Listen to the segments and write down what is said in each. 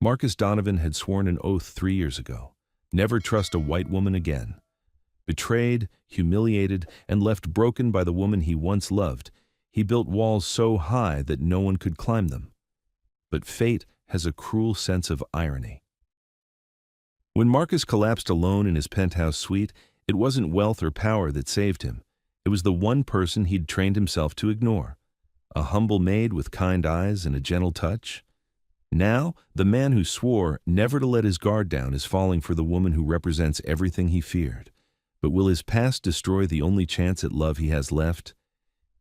Marcus Donovan had sworn an oath 3 years ago. Never trust a white woman again. Betrayed, humiliated, and left broken by the woman he once loved, he built walls so high that no one could climb them. But fate has a cruel sense of irony. When Marcus collapsed alone in his penthouse suite, it wasn't wealth or power that saved him. It was the one person he'd trained himself to ignore. A humble maid with kind eyes and a gentle touch. Now, the man who swore never to let his guard down is falling for the woman who represents everything he feared. But will his past destroy the only chance at love he has left?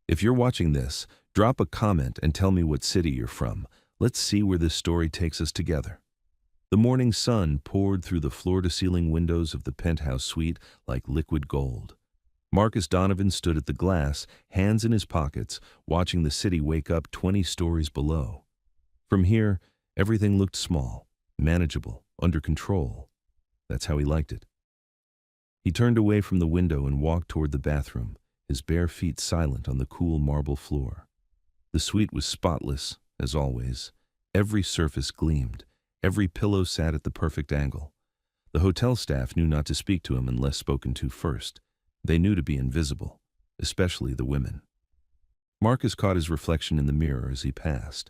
If you're watching this, drop a comment and tell me what city you're from. Let's see where this story takes us together. The morning sun poured through the floor-to-ceiling windows of the penthouse suite like liquid gold. Marcus Donovan stood at the glass, hands in his pockets, watching the city wake up 20 stories below. From here, everything looked small, manageable, under control. That's how he liked it. He turned away from the window and walked toward the bathroom, his bare feet silent on the cool marble floor. The suite was spotless, as always. Every surface gleamed. Every pillow sat at the perfect angle. The hotel staff knew not to speak to him unless spoken to first. They knew to be invisible, especially the women. Marcus caught his reflection in the mirror as he passed.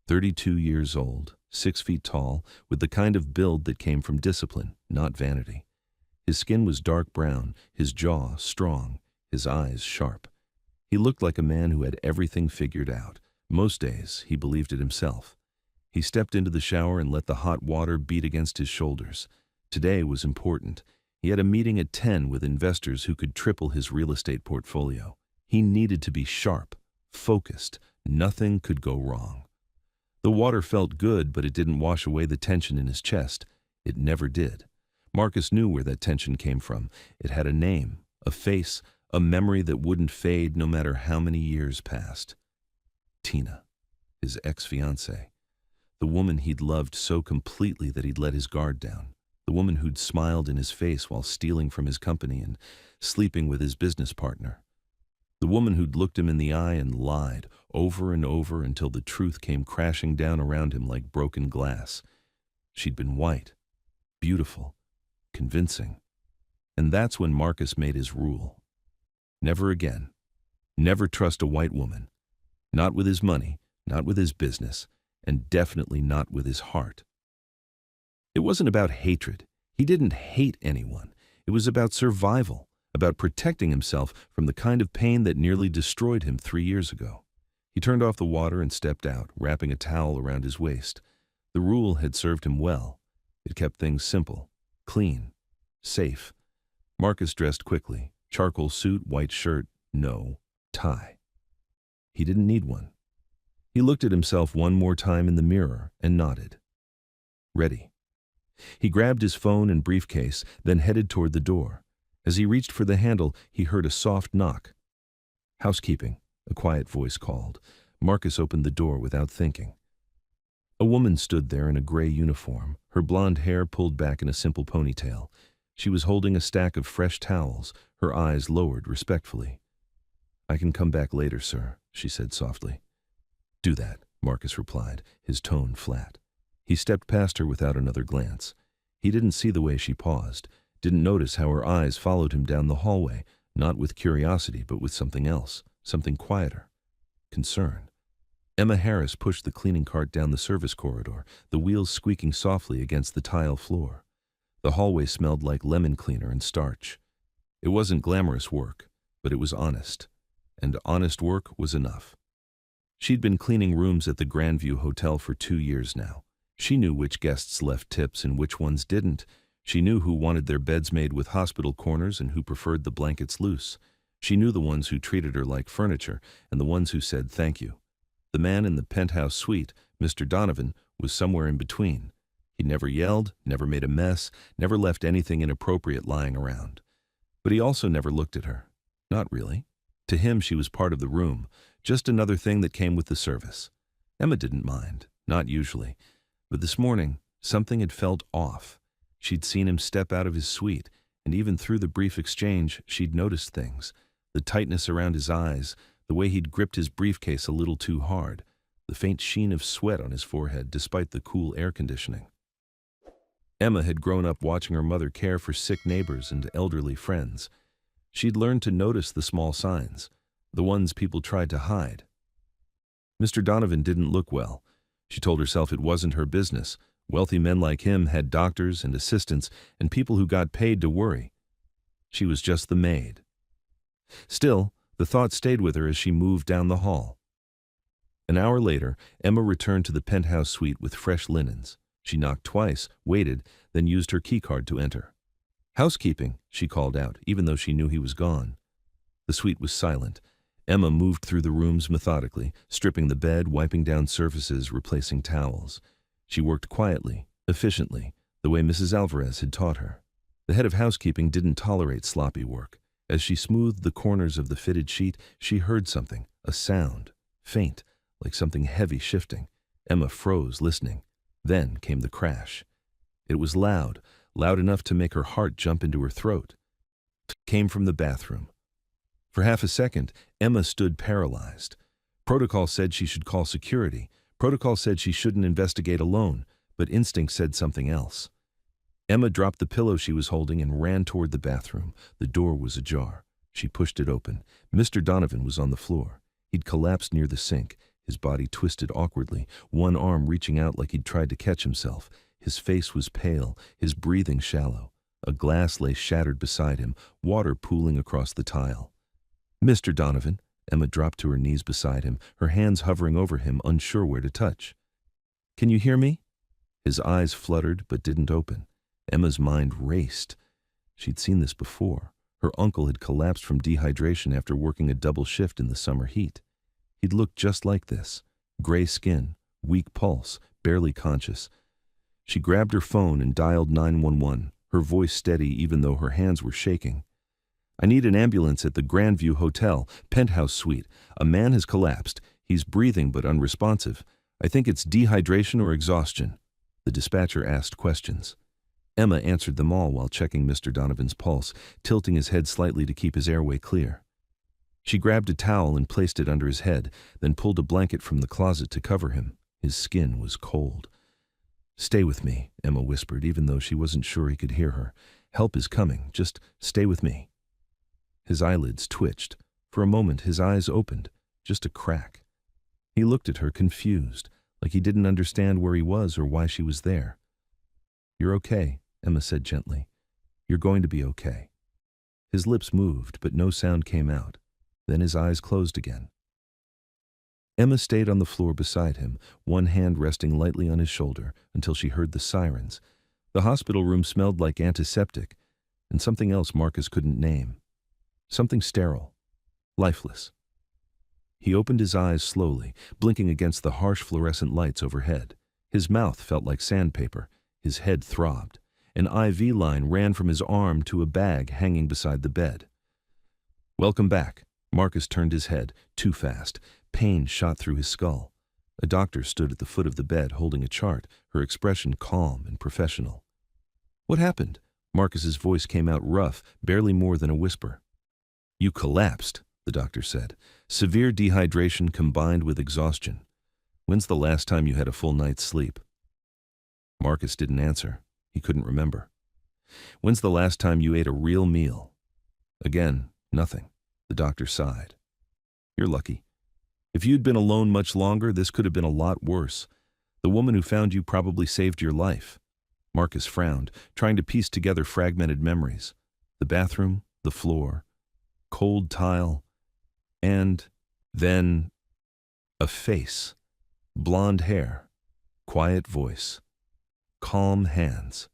32 years old, 6 feet tall, with the kind of build that came from discipline, not vanity. His skin was dark brown, his jaw strong, his eyes sharp. He looked like a man who had everything figured out. Most days, he believed it himself. He stepped into the shower and let the hot water beat against his shoulders. Today was important. He had a meeting at 10 with investors who could triple his real estate portfolio. He needed to be sharp, focused. Nothing could go wrong. The water felt good, but it didn't wash away the tension in his chest. It never did. Marcus knew where that tension came from. It had a name, a face, a memory that wouldn't fade no matter how many years passed. Tina, his ex-fiancée. The woman he'd loved so completely that he'd let his guard down. The woman who'd smiled in his face while stealing from his company and sleeping with his business partner. The woman who'd looked him in the eye and lied over and over until the truth came crashing down around him like broken glass. She'd been white, beautiful, convincing. And that's when Marcus made his rule. Never again. Never trust a white woman. Not with his money, not with his business, and definitely not with his heart. It wasn't about hatred. He didn't hate anyone. It was about survival, about protecting himself from the kind of pain that nearly destroyed him 3 years ago. He turned off the water and stepped out, wrapping a towel around his waist. The rule had served him well. It kept things simple, clean, safe. Marcus dressed quickly. Charcoal suit, white shirt, no tie. He didn't need one. He looked at himself one more time in the mirror and nodded. Ready. He grabbed his phone and briefcase, then headed toward the door. As he reached for the handle, he heard a soft knock. "Housekeeping," a quiet voice called. Marcus opened the door without thinking. A woman stood there in a gray uniform, her blonde hair pulled back in a simple ponytail. She was holding a stack of fresh towels, her eyes lowered respectfully. "I can come back later, sir," she said softly. "Do that," Marcus replied, his tone flat. He stepped past her without another glance. He didn't see the way she paused, didn't notice how her eyes followed him down the hallway, not with curiosity but with something else, something quieter. Concern. Emma Harris pushed the cleaning cart down the service corridor, the wheels squeaking softly against the tile floor. The hallway smelled like lemon cleaner and starch. It wasn't glamorous work, but it was honest. And honest work was enough. She'd been cleaning rooms at the Grandview Hotel for 2 years now. She knew which guests left tips and which ones didn't. She knew who wanted their beds made with hospital corners and who preferred the blankets loose. She knew the ones who treated her like furniture and the ones who said thank you. The man in the penthouse suite, Mr. Donovan, was somewhere in between. He never yelled, never made a mess, never left anything inappropriate lying around. But he also never looked at her. Not really. To him, she was part of the room, just another thing that came with the service. Emma didn't mind, not usually. But this morning, something had felt off. She'd seen him step out of his suite, and even through the brief exchange, she'd noticed things. The tightness around his eyes, the way he'd gripped his briefcase a little too hard, the faint sheen of sweat on his forehead despite the cool air conditioning. Emma had grown up watching her mother care for sick neighbors and elderly friends. She'd learned to notice the small signs, the ones people tried to hide. Mr. Donovan didn't look well. She told herself it wasn't her business. Wealthy men like him had doctors and assistants and people who got paid to worry. She was just the maid. Still, the thought stayed with her as she moved down the hall. An hour later, Emma returned to the penthouse suite with fresh linens. She knocked twice, waited, then used her keycard to enter. "Housekeeping," she called out, even though she knew he was gone. The suite was silent. Emma moved through the rooms methodically, stripping the bed, wiping down surfaces, replacing towels. She worked quietly, efficiently, the way Mrs. Alvarez had taught her. The head of housekeeping didn't tolerate sloppy work. As she smoothed the corners of the fitted sheet, she heard something, a sound, faint, like something heavy shifting. Emma froze, listening. Then came the crash. It was loud enough to make her heart jump into her throat. It came from the bathroom. For half a second, Emma stood paralyzed. Protocol said she should call security. Protocol said she shouldn't investigate alone, but instinct said something else. Emma dropped the pillow she was holding and ran toward the bathroom. The door was ajar. She pushed it open. Mr. Donovan was on the floor. He'd collapsed near the sink, his body twisted awkwardly, one arm reaching out like he'd tried to catch himself. His face was pale, his breathing shallow. A glass lay shattered beside him, water pooling across the tile. "Mr. Donovan," Emma dropped to her knees beside him, her hands hovering over him, unsure where to touch. "Can you hear me?" His eyes fluttered but didn't open. Emma's mind raced. She'd seen this before. Her uncle had collapsed from dehydration after working a double shift in the summer heat. He'd looked just like this, gray skin, weak pulse, barely conscious. She grabbed her phone and dialed 911, her voice steady even though her hands were shaking. "I need an ambulance at the Grandview Hotel, penthouse suite. A man has collapsed. He's breathing but unresponsive. I think it's dehydration or exhaustion." The dispatcher asked questions. Emma answered them all while checking Mr. Donovan's pulse, tilting his head slightly to keep his airway clear. She grabbed a towel and placed it under his head, then pulled a blanket from the closet to cover him. His skin was cold. "Stay with me," Emma whispered, even though she wasn't sure he could hear her. "Help is coming. Just stay with me." His eyelids twitched. For a moment, his eyes opened, just a crack. He looked at her, confused, like he didn't understand where he was or why she was there. "You're okay," Emma said gently. "You're going to be okay." His lips moved, but no sound came out. Then his eyes closed again. Emma stayed on the floor beside him, one hand resting lightly on his shoulder, until she heard the sirens. The hospital room smelled like antiseptic, and something else Marcus couldn't name. Something sterile, lifeless. He opened his eyes slowly, blinking against the harsh fluorescent lights overhead. His mouth felt like sandpaper. His head throbbed. An IV line ran from his arm to a bag hanging beside the bed. "Welcome back." Marcus turned his head, too fast. Pain shot through his skull. A doctor stood at the foot of the bed holding a chart, her expression calm and professional. "What happened?" Marcus's voice came out rough, barely more than a whisper. "You collapsed," the doctor said. "Severe dehydration combined with exhaustion. When's the last time you had a full night's sleep?" Marcus didn't answer. He couldn't remember. "When's the last time you ate a real meal?" Again, nothing. The doctor sighed. "You're lucky. If you'd been alone much longer, this could have been a lot worse. The woman who found you probably saved your life." Marcus frowned, trying to piece together fragmented memories. The bathroom, the floor, cold tile, and then a face. Blonde hair, quiet voice, calm hands.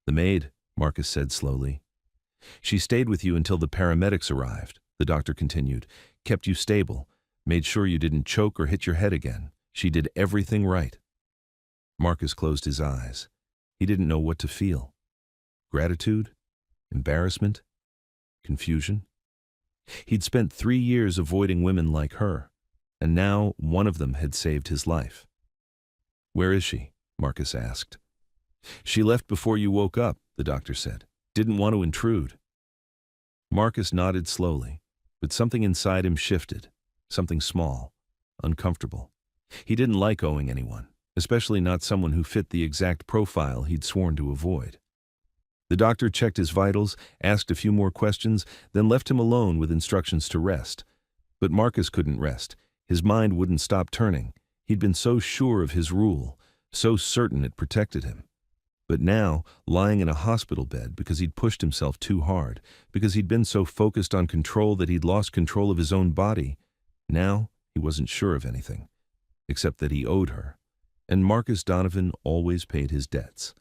"The maid," Marcus said slowly. "She stayed with you until the paramedics arrived," the doctor continued. "Kept you stable, made sure you didn't choke or hit your head again. She did everything right." Marcus closed his eyes. He didn't know what to feel. Gratitude? Embarrassment? Confusion? He'd spent 3 years avoiding women like her, and now one of them had saved his life. "Where is she?" Marcus asked. "She left before you woke up," the doctor said. "Didn't want to intrude." Marcus nodded slowly, but something inside him shifted, something small, uncomfortable. He didn't like owing anyone, especially not someone who fit the exact profile he'd sworn to avoid. The doctor checked his vitals, asked a few more questions, then left him alone with instructions to rest. But Marcus couldn't rest. His mind wouldn't stop turning. He'd been so sure of his rule, so certain it protected him. But now, lying in a hospital bed because he'd pushed himself too hard, because he'd been so focused on control that he'd lost control of his own body, now he wasn't sure of anything, except that he owed her. And Marcus Donovan always paid his debts.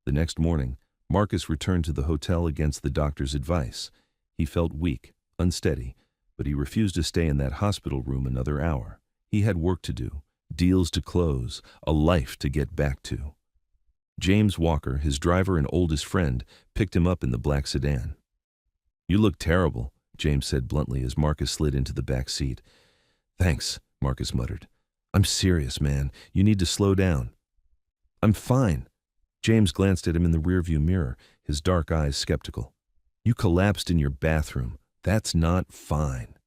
The next morning, Marcus returned to the hotel against the doctor's advice. He felt weak, unsteady, but he refused to stay in that hospital room another hour. He had work to do, deals to close, a life to get back to. James Walker, his driver and oldest friend, picked him up in the black sedan. "You look terrible," James said bluntly as Marcus slid into the back seat. "Thanks," Marcus muttered. "I'm serious, man. You need to slow down." "I'm fine." James glanced at him in the rearview mirror, his dark eyes skeptical. "You collapsed in your bathroom. That's not fine."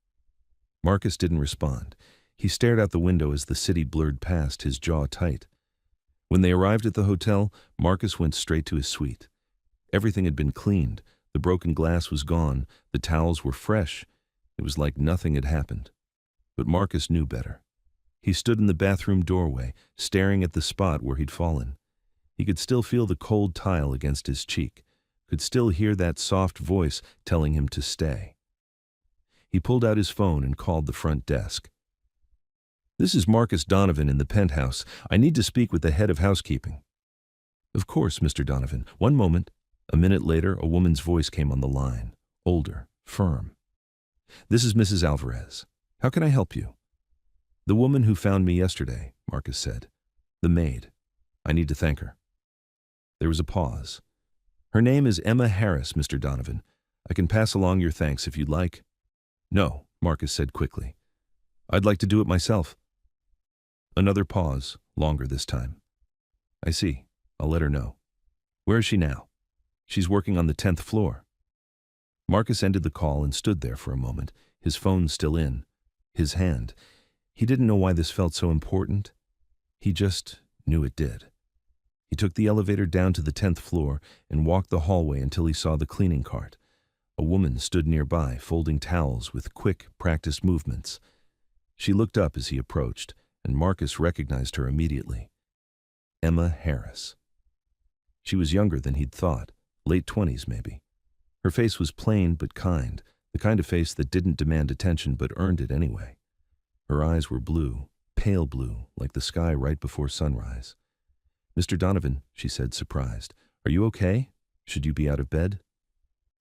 Marcus didn't respond. He stared out the window as the city blurred past, his jaw tight. When they arrived at the hotel, Marcus went straight to his suite. Everything had been cleaned. The broken glass was gone. The towels were fresh. It was like nothing had happened. But Marcus knew better. He stood in the bathroom doorway, staring at the spot where he'd fallen. He could still feel the cold tile against his cheek, could still hear that soft voice telling him to stay. He pulled out his phone and called the front desk. "This is Marcus Donovan in the penthouse. I need to speak with the head of housekeeping." "Of course, Mr. Donovan. One moment." A minute later, a woman's voice came on the line, older, firm. "This is Mrs. Alvarez. How can I help you?" "The woman who found me yesterday," Marcus said. "The maid. I need to thank her." There was a pause. "Her name is Emma Harris, Mr. Donovan. I can pass along your thanks if you'd like." "No," Marcus said quickly. "I'd like to do it myself." Another pause, longer this time. "I see. I'll let her know. Where is she now?" "She's working on the 10th floor." Marcus ended the call and stood there for a moment, his phone still in, his hand. He didn't know why this felt so important. He just knew it did. He took the elevator down to the 10th floor and walked the hallway until he saw the cleaning cart. A woman stood nearby, folding towels with quick, practiced movements. She looked up as he approached, and Marcus recognized her immediately. Emma Harris. She was younger than he'd thought, late 20s maybe. Her face was plain but kind, the kind of face that didn't demand attention but earned it anyway. Her eyes were blue, pale blue, like the sky right before sunrise. "Mr. Donovan," she said, surprised. "Are you okay? Should you be out of bed?"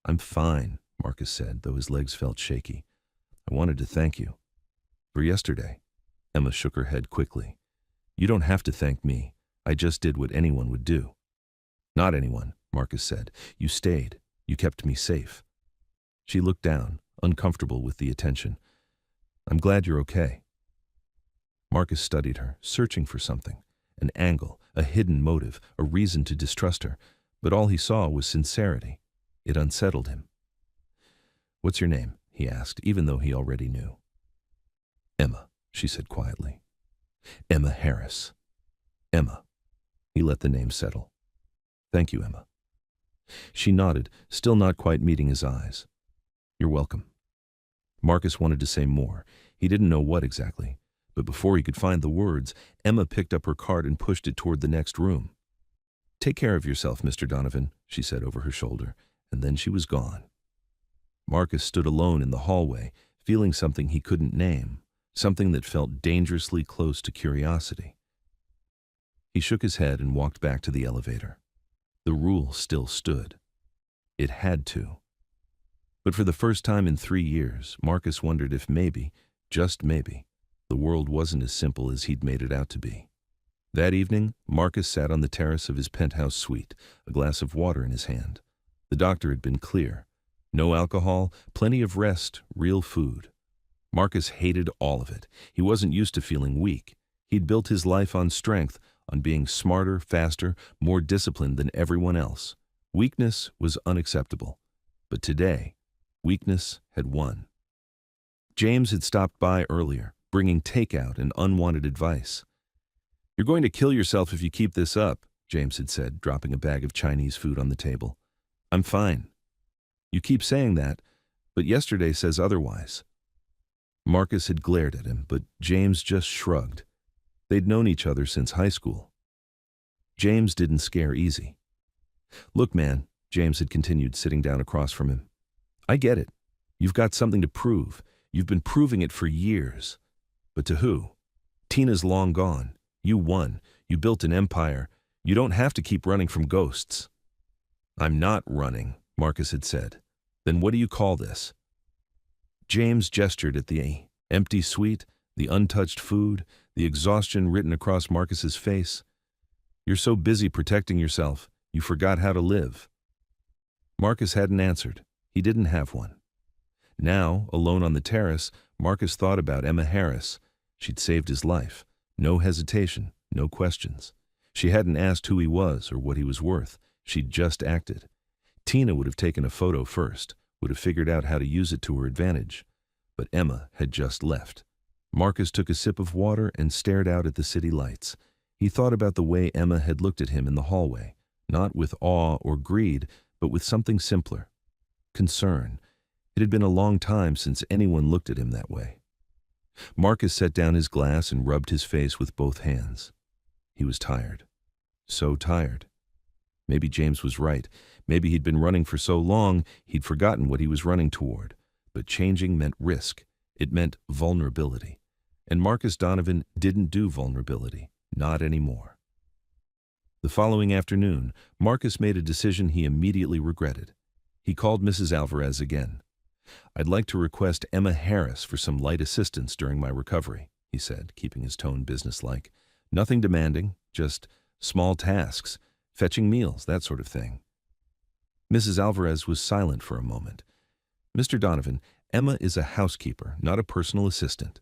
"I'm fine," Marcus said, though his legs felt shaky. "I wanted to thank you." "For yesterday?" Emma shook her head quickly. "You don't have to thank me. I just did what anyone would do." "Not anyone," Marcus said. "You stayed. You kept me safe." She looked down, uncomfortable with the attention. "I'm glad you're okay." Marcus studied her, searching for something, an angle, a hidden motive, a reason to distrust her, but all he saw was sincerity. It unsettled him. "What's your name?" he asked, even though he already knew. "Emma," she said quietly. "Emma Harris." "Emma." He let the name settle. "Thank you, Emma." She nodded, still not quite meeting his eyes. "You're welcome." Marcus wanted to say more. He didn't know what exactly. But before he could find the words, Emma picked up her cart and pushed it toward the next room. "Take care of yourself, Mr. Donovan," she said over her shoulder, and then she was gone. Marcus stood alone in the hallway, feeling something he couldn't name, something that felt dangerously close to curiosity. He shook his head and walked back to the elevator. The rule still stood. It had to. But for the first time in 3 years, Marcus wondered if maybe, just maybe, the world wasn't as simple as he'd made it out to be. That evening, Marcus sat on the terrace of his penthouse suite, a glass of water in his hand. The doctor had been clear. No alcohol, plenty of rest, real food. Marcus hated all of it. He wasn't used to feeling weak. He'd built his life on strength, on being smarter, faster, more disciplined than everyone else. Weakness was unacceptable. But today, weakness had won. James had stopped by earlier, bringing takeout and unwanted advice. "You're going to kill yourself if you keep this up," James had said, dropping a bag of Chinese food on the table. "I'm fine." "You keep saying that, but yesterday says otherwise." Marcus had glared at him, but James just shrugged. They'd known each other since high school. James didn't scare easy. "Look, man," James had continued, sitting down across from him. "I get it. You've got something to prove. You've been proving it for years. But to who? Tina's long gone. You won. You built an empire. You don't have to keep running from ghosts." "I'm not running," Marcus had said. "Then what do you call this?" James gestured at the empty suite, the untouched food, the exhaustion written across Marcus's face. "You're so busy protecting yourself, you forgot how to live." Marcus hadn't answered. He didn't have one. Now, alone on the terrace, Marcus thought about Emma Harris. She'd saved his life. No hesitation, no questions. She hadn't asked who he was or what he was worth. She'd just acted. Tina would have taken a photo first, would have figured out how to use it to her advantage. But Emma had just left. Marcus took a sip of water and stared out at the city lights. He thought about the way Emma had looked at him in the hallway, not with awe or greed, but with something simpler. Concern. It had been a long time since anyone looked at him that way. Marcus set down his glass and rubbed his face with both hands. He was tired. So tired. Maybe James was right. Maybe he'd been running for so long, he'd forgotten what he was running toward. But changing meant risk. It meant vulnerability. And Marcus Donovan didn't do vulnerability. Not anymore. The following afternoon, Marcus made a decision he immediately regretted. He called Mrs. Alvarez again. "I'd like to request Emma Harris for some light assistance during my recovery," he said, keeping his tone businesslike. "Nothing demanding, just small tasks, fetching meals, that sort of thing." Mrs. Alvarez was silent for a moment. "Mr. Donovan, Emma is a housekeeper, not a personal assistant."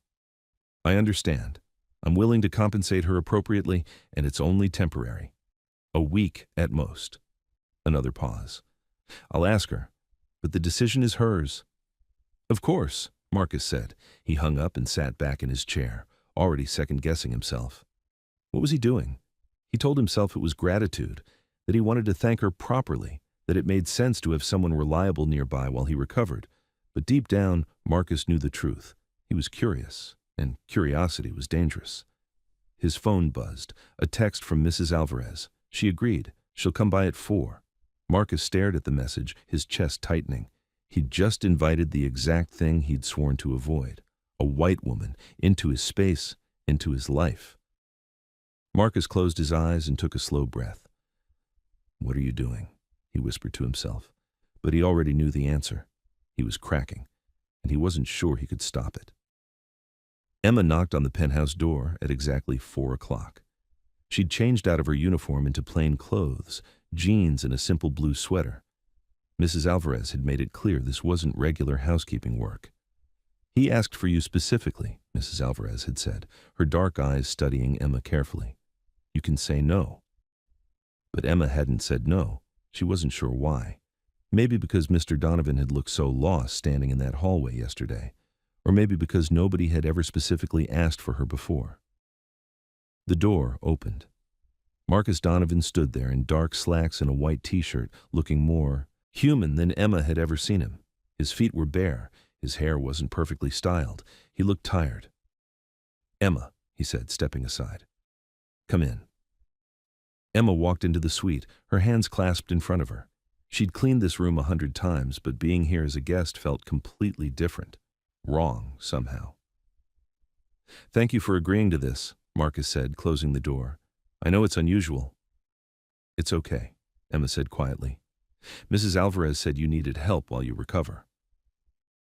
"I understand. I'm willing to compensate her appropriately, and it's only temporary. A week at most." Another pause. "I'll ask her, but the decision is hers." "Of course," Marcus said. He hung up and sat back in his chair, already second-guessing himself. What was he doing? He told himself it was gratitude, that he wanted to thank her properly, that it made sense to have someone reliable nearby while he recovered. But deep down, Marcus knew the truth. He was curious, and curiosity was dangerous. His phone buzzed, a text from Mrs. Alvarez. She agreed. She'll come by at 4. Marcus stared at the message, his chest tightening. He'd just invited the exact thing he'd sworn to avoid. A white woman, into his space, into his life. Marcus closed his eyes and took a slow breath. "What are you doing?" he whispered to himself. But he already knew the answer. He was cracking, and he wasn't sure he could stop it. Emma knocked on the penthouse door at exactly 4 o'clock. She'd changed out of her uniform into plain clothes, jeans and a simple blue sweater. Mrs. Alvarez had made it clear this wasn't regular housekeeping work. "He asked for you specifically," Mrs. Alvarez had said, her dark eyes studying Emma carefully. "You can say no." But Emma hadn't said no. She wasn't sure why. Maybe because Mr. Donovan had looked so lost standing in that hallway yesterday, or maybe because nobody had ever specifically asked for her before. The door opened. Marcus Donovan stood there in dark slacks and a white t-shirt, looking more human than Emma had ever seen him. His feet were bare. His hair wasn't perfectly styled. He looked tired. "Emma," he said, stepping aside. "Come in." Emma walked into the suite, her hands clasped in front of her. She'd cleaned this room 100 times, but being here as a guest felt completely different. Wrong, somehow. "Thank you for agreeing to this," Marcus said, closing the door. "I know it's unusual." "It's okay," Emma said quietly. "Mrs. Alvarez said you needed help while you recover."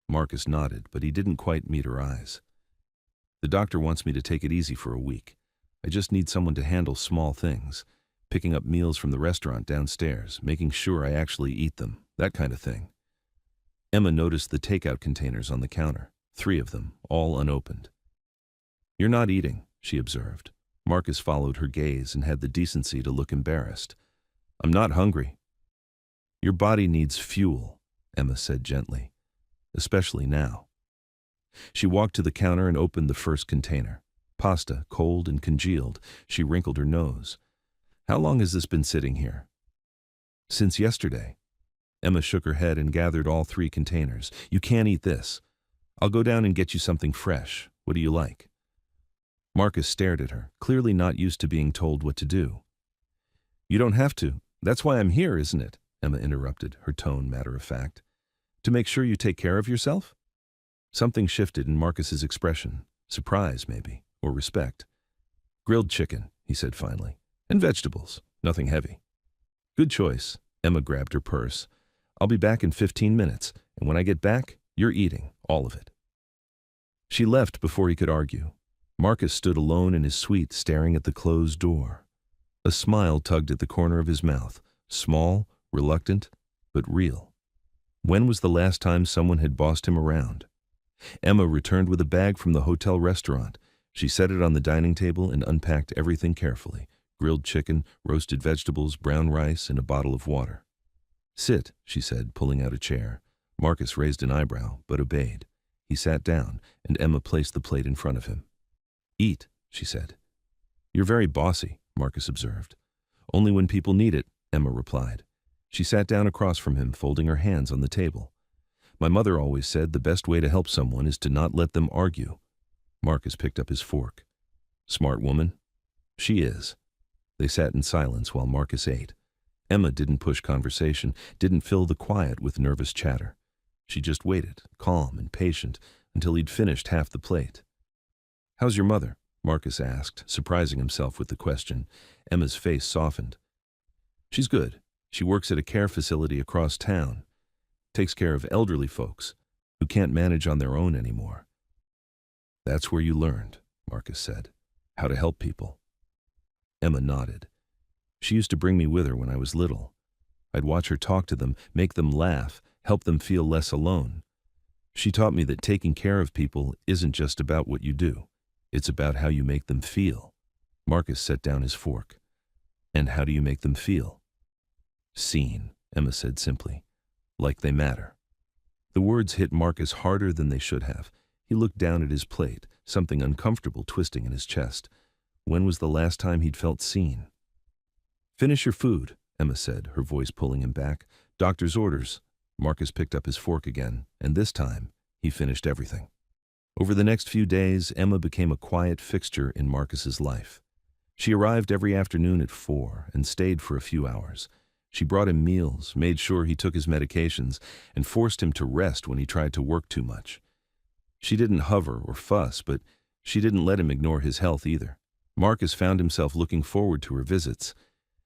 Marcus nodded, but he didn't quite meet her eyes. "The doctor wants me to take it easy for a week. I just need someone to handle small things, picking up meals from the restaurant downstairs, making sure I actually eat them, that kind of thing." Emma noticed the takeout containers on the counter, 3 of them, all unopened. "You're not eating," she observed. Marcus followed her gaze and had the decency to look embarrassed. "I'm not hungry." "Your body needs fuel," Emma said gently, "especially now." She walked to the counter and opened the first container. Pasta, cold and congealed. She wrinkled her nose. How long has this been sitting here? Since yesterday. Emma shook her head and gathered all 3 containers. You can't eat this. I'll go down and get you something fresh. What do you like? Marcus stared at her, clearly not used to being told what to do. You don't have to. That's why I'm here, isn't it? Emma interrupted, her tone matter-of-fact. To make sure you take care of yourself? Something shifted in Marcus's expression. Surprise, maybe, or respect. Grilled chicken, he said finally. And vegetables. Nothing heavy. Good choice. Emma grabbed her purse. I'll be back in 15 minutes, and when I get back, you're eating, all of it. She left before he could argue. Marcus stood alone in his suite, staring at the closed door. A smile tugged at the corner of his mouth, small, reluctant, but real. When was the last time someone had bossed him around? Emma returned with a bag from the hotel restaurant. She set it on the dining table and unpacked everything carefully. Grilled chicken, roasted vegetables, brown rice, and a bottle of water. Sit, she said, pulling out a chair. Marcus raised an eyebrow, but obeyed. He sat down, and Emma placed the plate in front of him. Eat, she said. You're very bossy, Marcus observed. Only when people need it, Emma replied. She sat down across from him, folding her hands on the table. My mother always said the best way to help someone is to not let them argue. Marcus picked up his fork. Smart woman? She is. They sat in silence while Marcus ate. Emma didn't push conversation, didn't fill the quiet with nervous chatter. She just waited, calm and patient, until he'd finished half the plate. How's your mother? Marcus asked, surprising himself with the question. Emma's face softened. She's good. She works at a care facility across town. Takes care of elderly folks who can't manage on their own anymore. That's where you learned, Marcus said, how to help people. Emma nodded. She used to bring me with her when I was little. I'd watch her talk to them, make them laugh, help them feel less alone. She taught me that taking care of people isn't just about what you do. It's about how you make them feel. Marcus set down his fork. And how do you make them feel? Seen, Emma said simply. Like they matter. The words hit Marcus harder than they should have. He looked down at his plate, something uncomfortable twisting in his chest. When was the last time he'd felt seen? Finish your food, Emma said, her voice pulling him back. Doctor's orders. Marcus picked up his fork again, and this time, he finished everything. Over the next few days, Emma became a quiet fixture in Marcus's life. She arrived every afternoon at 4 and stayed for a few hours. She brought him meals, made sure he took his medications, and forced him to rest when he tried to work too much. She didn't hover or fuss, but she didn't let him ignore his health either. Marcus found himself looking forward to her visits.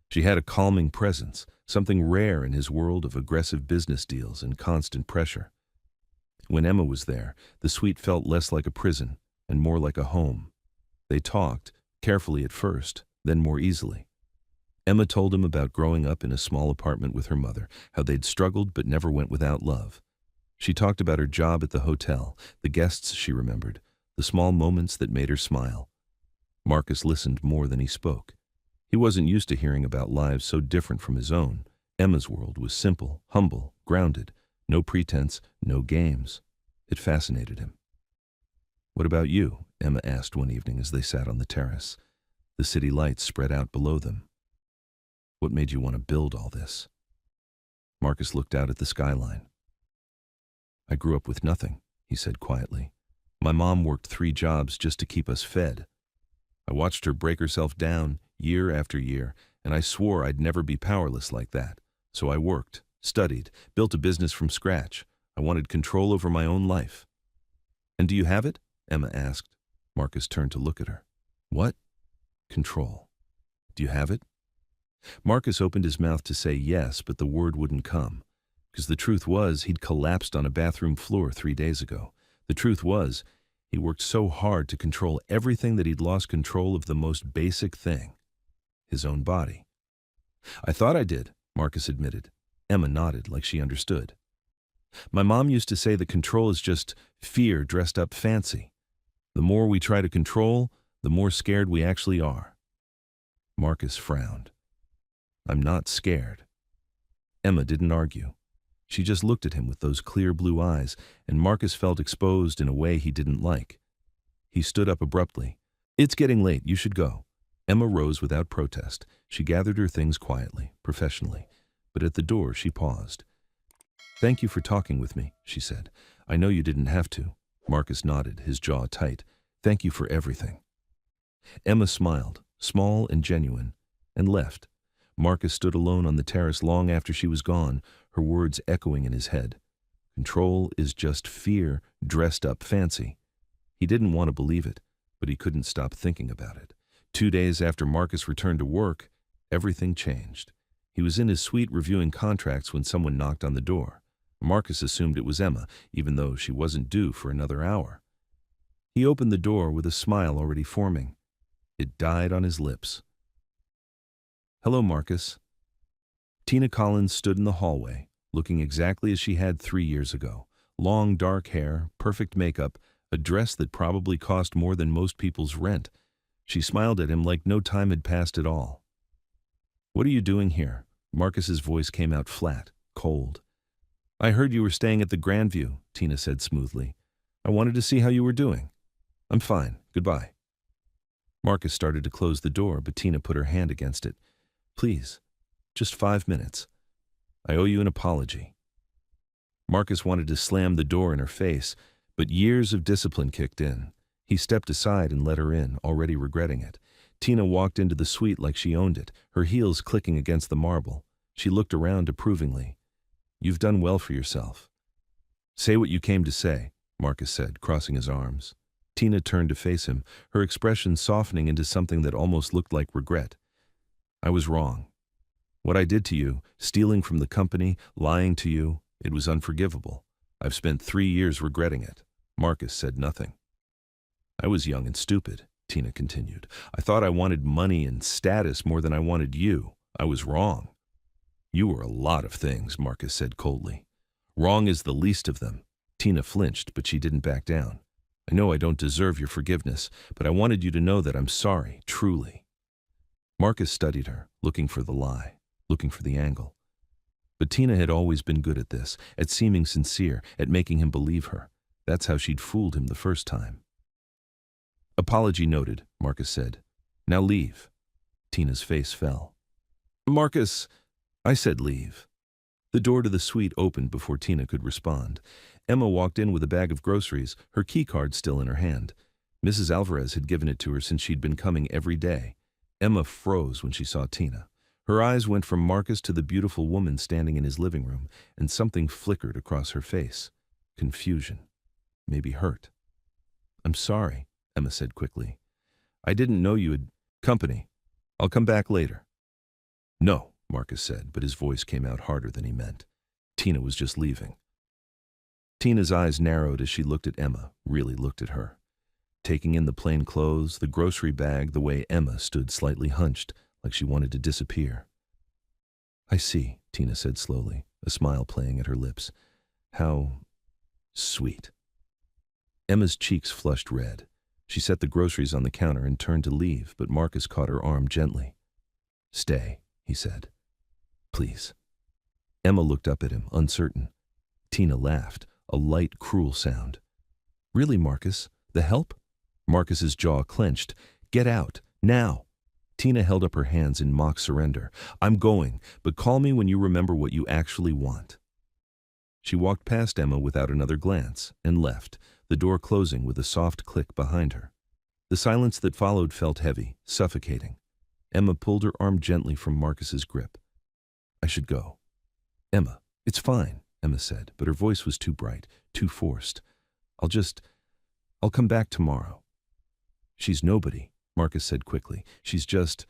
She had a calming presence, something rare in his world of aggressive business deals and constant pressure. When Emma was there, the suite felt less like a prison and more like a home. They talked, carefully at first, then more easily. Emma told him about growing up in a small apartment with her mother, how they'd struggled but never went without love. She talked about her job at the hotel, the guests she remembered, the small moments that made her smile. Marcus listened more than he spoke. He wasn't used to hearing about lives so different from his own. Emma's world was simple, humble, grounded. No pretense, no games. It fascinated him. What about you? Emma asked one evening as they sat on the terrace. The city lights spread out below them. What made you want to build all this? Marcus looked out at the skyline. I grew up with nothing, he said quietly. My mom worked 3 jobs just to keep us fed. I watched her break herself down year after year, and I swore I'd never be powerless like that. So I worked, studied, built a business from scratch. I wanted control over my own life. And do you have it? Emma asked. Marcus turned to look at her. What? Control. Do you have it? Marcus opened his mouth to say yes, but the word wouldn't come. Because the truth was, he'd collapsed on a bathroom floor 3 days ago. The truth was, he worked so hard to control everything that he'd lost control of the most basic thing, his own body. I thought I did, Marcus admitted. Emma nodded like she understood. My mom used to say that control is just fear dressed up fancy. The more we try to control, the more scared we actually are. Marcus frowned. I'm not scared. Emma didn't argue. She just looked at him with those clear blue eyes, and Marcus felt exposed in a way he didn't like. He stood up abruptly. "It's getting late, you should go." Emma rose without protest. She gathered her things quietly, professionally, but at the door she paused. "Thank you for talking with me," she said. "I know you didn't have to." Marcus nodded, his jaw tight. "Thank you for everything." Emma smiled, small and genuine, and left. Marcus stood alone on the terrace long after she was gone, her words echoing in his head. Control is just fear dressed up fancy. He didn't want to believe it, but he couldn't stop thinking about it. 2 days after Marcus returned to work, everything changed. He was in his suite reviewing contracts when someone knocked on the door. Marcus assumed it was Emma, even though she wasn't due for another hour. He opened the door with a smile already forming. It died on his lips. "Hello, Marcus." Tina Collins stood in the hallway, looking exactly as she had 3 years ago. Long, dark hair, perfect makeup, a dress that probably cost more than most people's rent. She smiled at him like no time had passed at all. "What are you doing here?" Marcus's voice came out flat, cold. "I heard you were staying at the Grandview," Tina said smoothly. "I wanted to see how you were doing." "I'm fine. Goodbye." Marcus started to close the door, but Tina put her hand against it. "Please, just 5 minutes. I owe you an apology." Marcus wanted to slam the door in her face, but years of discipline kicked in. He stepped aside and let her in, already regretting it. Tina walked into the suite like she owned it, her heels clicking against the marble. She looked around approvingly. "You've done well for yourself." "Say what you came to say," Marcus said, crossing his arms. Tina turned to face him, her expression softening into something that almost looked like regret. "I was wrong. What I did to you, stealing from the company, lying to you, it was unforgivable. I've spent 3 years regretting it." Marcus said nothing. "I was young and stupid," Tina continued. "I thought I wanted money and status more than I wanted you. I was wrong." "You were a lot of things," Marcus said coldly. "Wrong is the least of them." Tina flinched, but she didn't back down. "I know I don't deserve your forgiveness, but I wanted you to know that I'm sorry, truly." Marcus studied her, looking for the lie, looking for the angle. But Tina had always been good at this, at seeming sincere, at making him believe her. That's how she'd fooled him the first time. "Apology noted," Marcus said. "Now leave." Tina's face fell. "Marcus," I said leave." The door to the suite opened before Tina could respond. Emma walked in with a bag of groceries, her keycard still in her hand. Mrs. Alvarez had given it to her since she'd been coming every day. Emma froze when she saw Tina. Her eyes went from Marcus to the beautiful woman standing in his living room, and something flickered across her face. Confusion. Maybe hurt. "I'm sorry," Emma said quickly. "I didn't know you had company. I'll come back later." "No," Marcus said, but his voice came out harder than he meant. Tina was just leaving. Tina's eyes narrowed as she looked at Emma, really looked at her. Taking in the plain clothes, the grocery bag, the way Emma stood slightly hunched, like she wanted to disappear. "I see," Tina said slowly, a smile playing at her lips. "How sweet." Emma's cheeks flushed red. She set the groceries on the counter and turned to leave, but Marcus caught her arm gently. "Stay," he said. "Please." Emma looked up at him, uncertain. Tina laughed, a light, cruel sound. "Really, Marcus? The help?" Marcus's jaw clenched. "Get out, now." Tina held up her hands in mock surrender. "I'm going, but call me when you remember what you actually want." She walked past Emma without another glance, and left, the door closing with a soft click behind her. The silence that followed felt heavy, suffocating. Emma pulled her arm gently from Marcus's grip. "I should go." "Emma, it's fine," Emma said, but her voice was too bright, too forced. I'll come back tomorrow." "She's nobody," Marcus said quickly. "She's just—"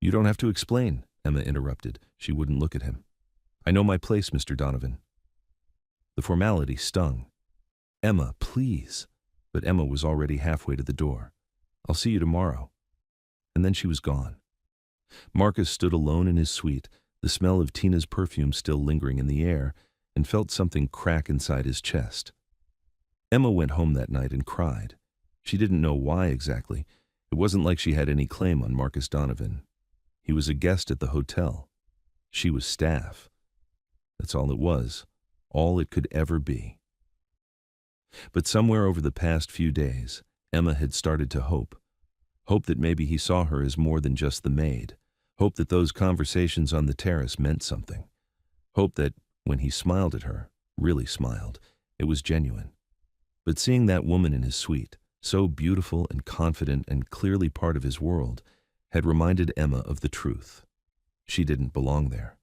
"You don't have to explain," Emma interrupted. She wouldn't look at him. "I know my place, Mr. Donovan." The formality stung. "Emma, please." But Emma was already halfway to the door. "I'll see you tomorrow." And then she was gone. Marcus stood alone in his suite, the smell of Tina's perfume still lingering in the air, and felt something crack inside his chest. Emma went home that night and cried. She didn't know why exactly. It wasn't like she had any claim on Marcus Donovan. He was a guest at the hotel. She was staff. That's all it was, all it could ever be. But somewhere over the past few days, Emma had started to hope. Hope that maybe he saw her as more than just the maid. Hope that those conversations on the terrace meant something. Hope that, when he smiled at her, really smiled, it was genuine. But seeing that woman in his suite, so beautiful and confident and clearly part of his world, had reminded Emma of the truth. She didn't belong there.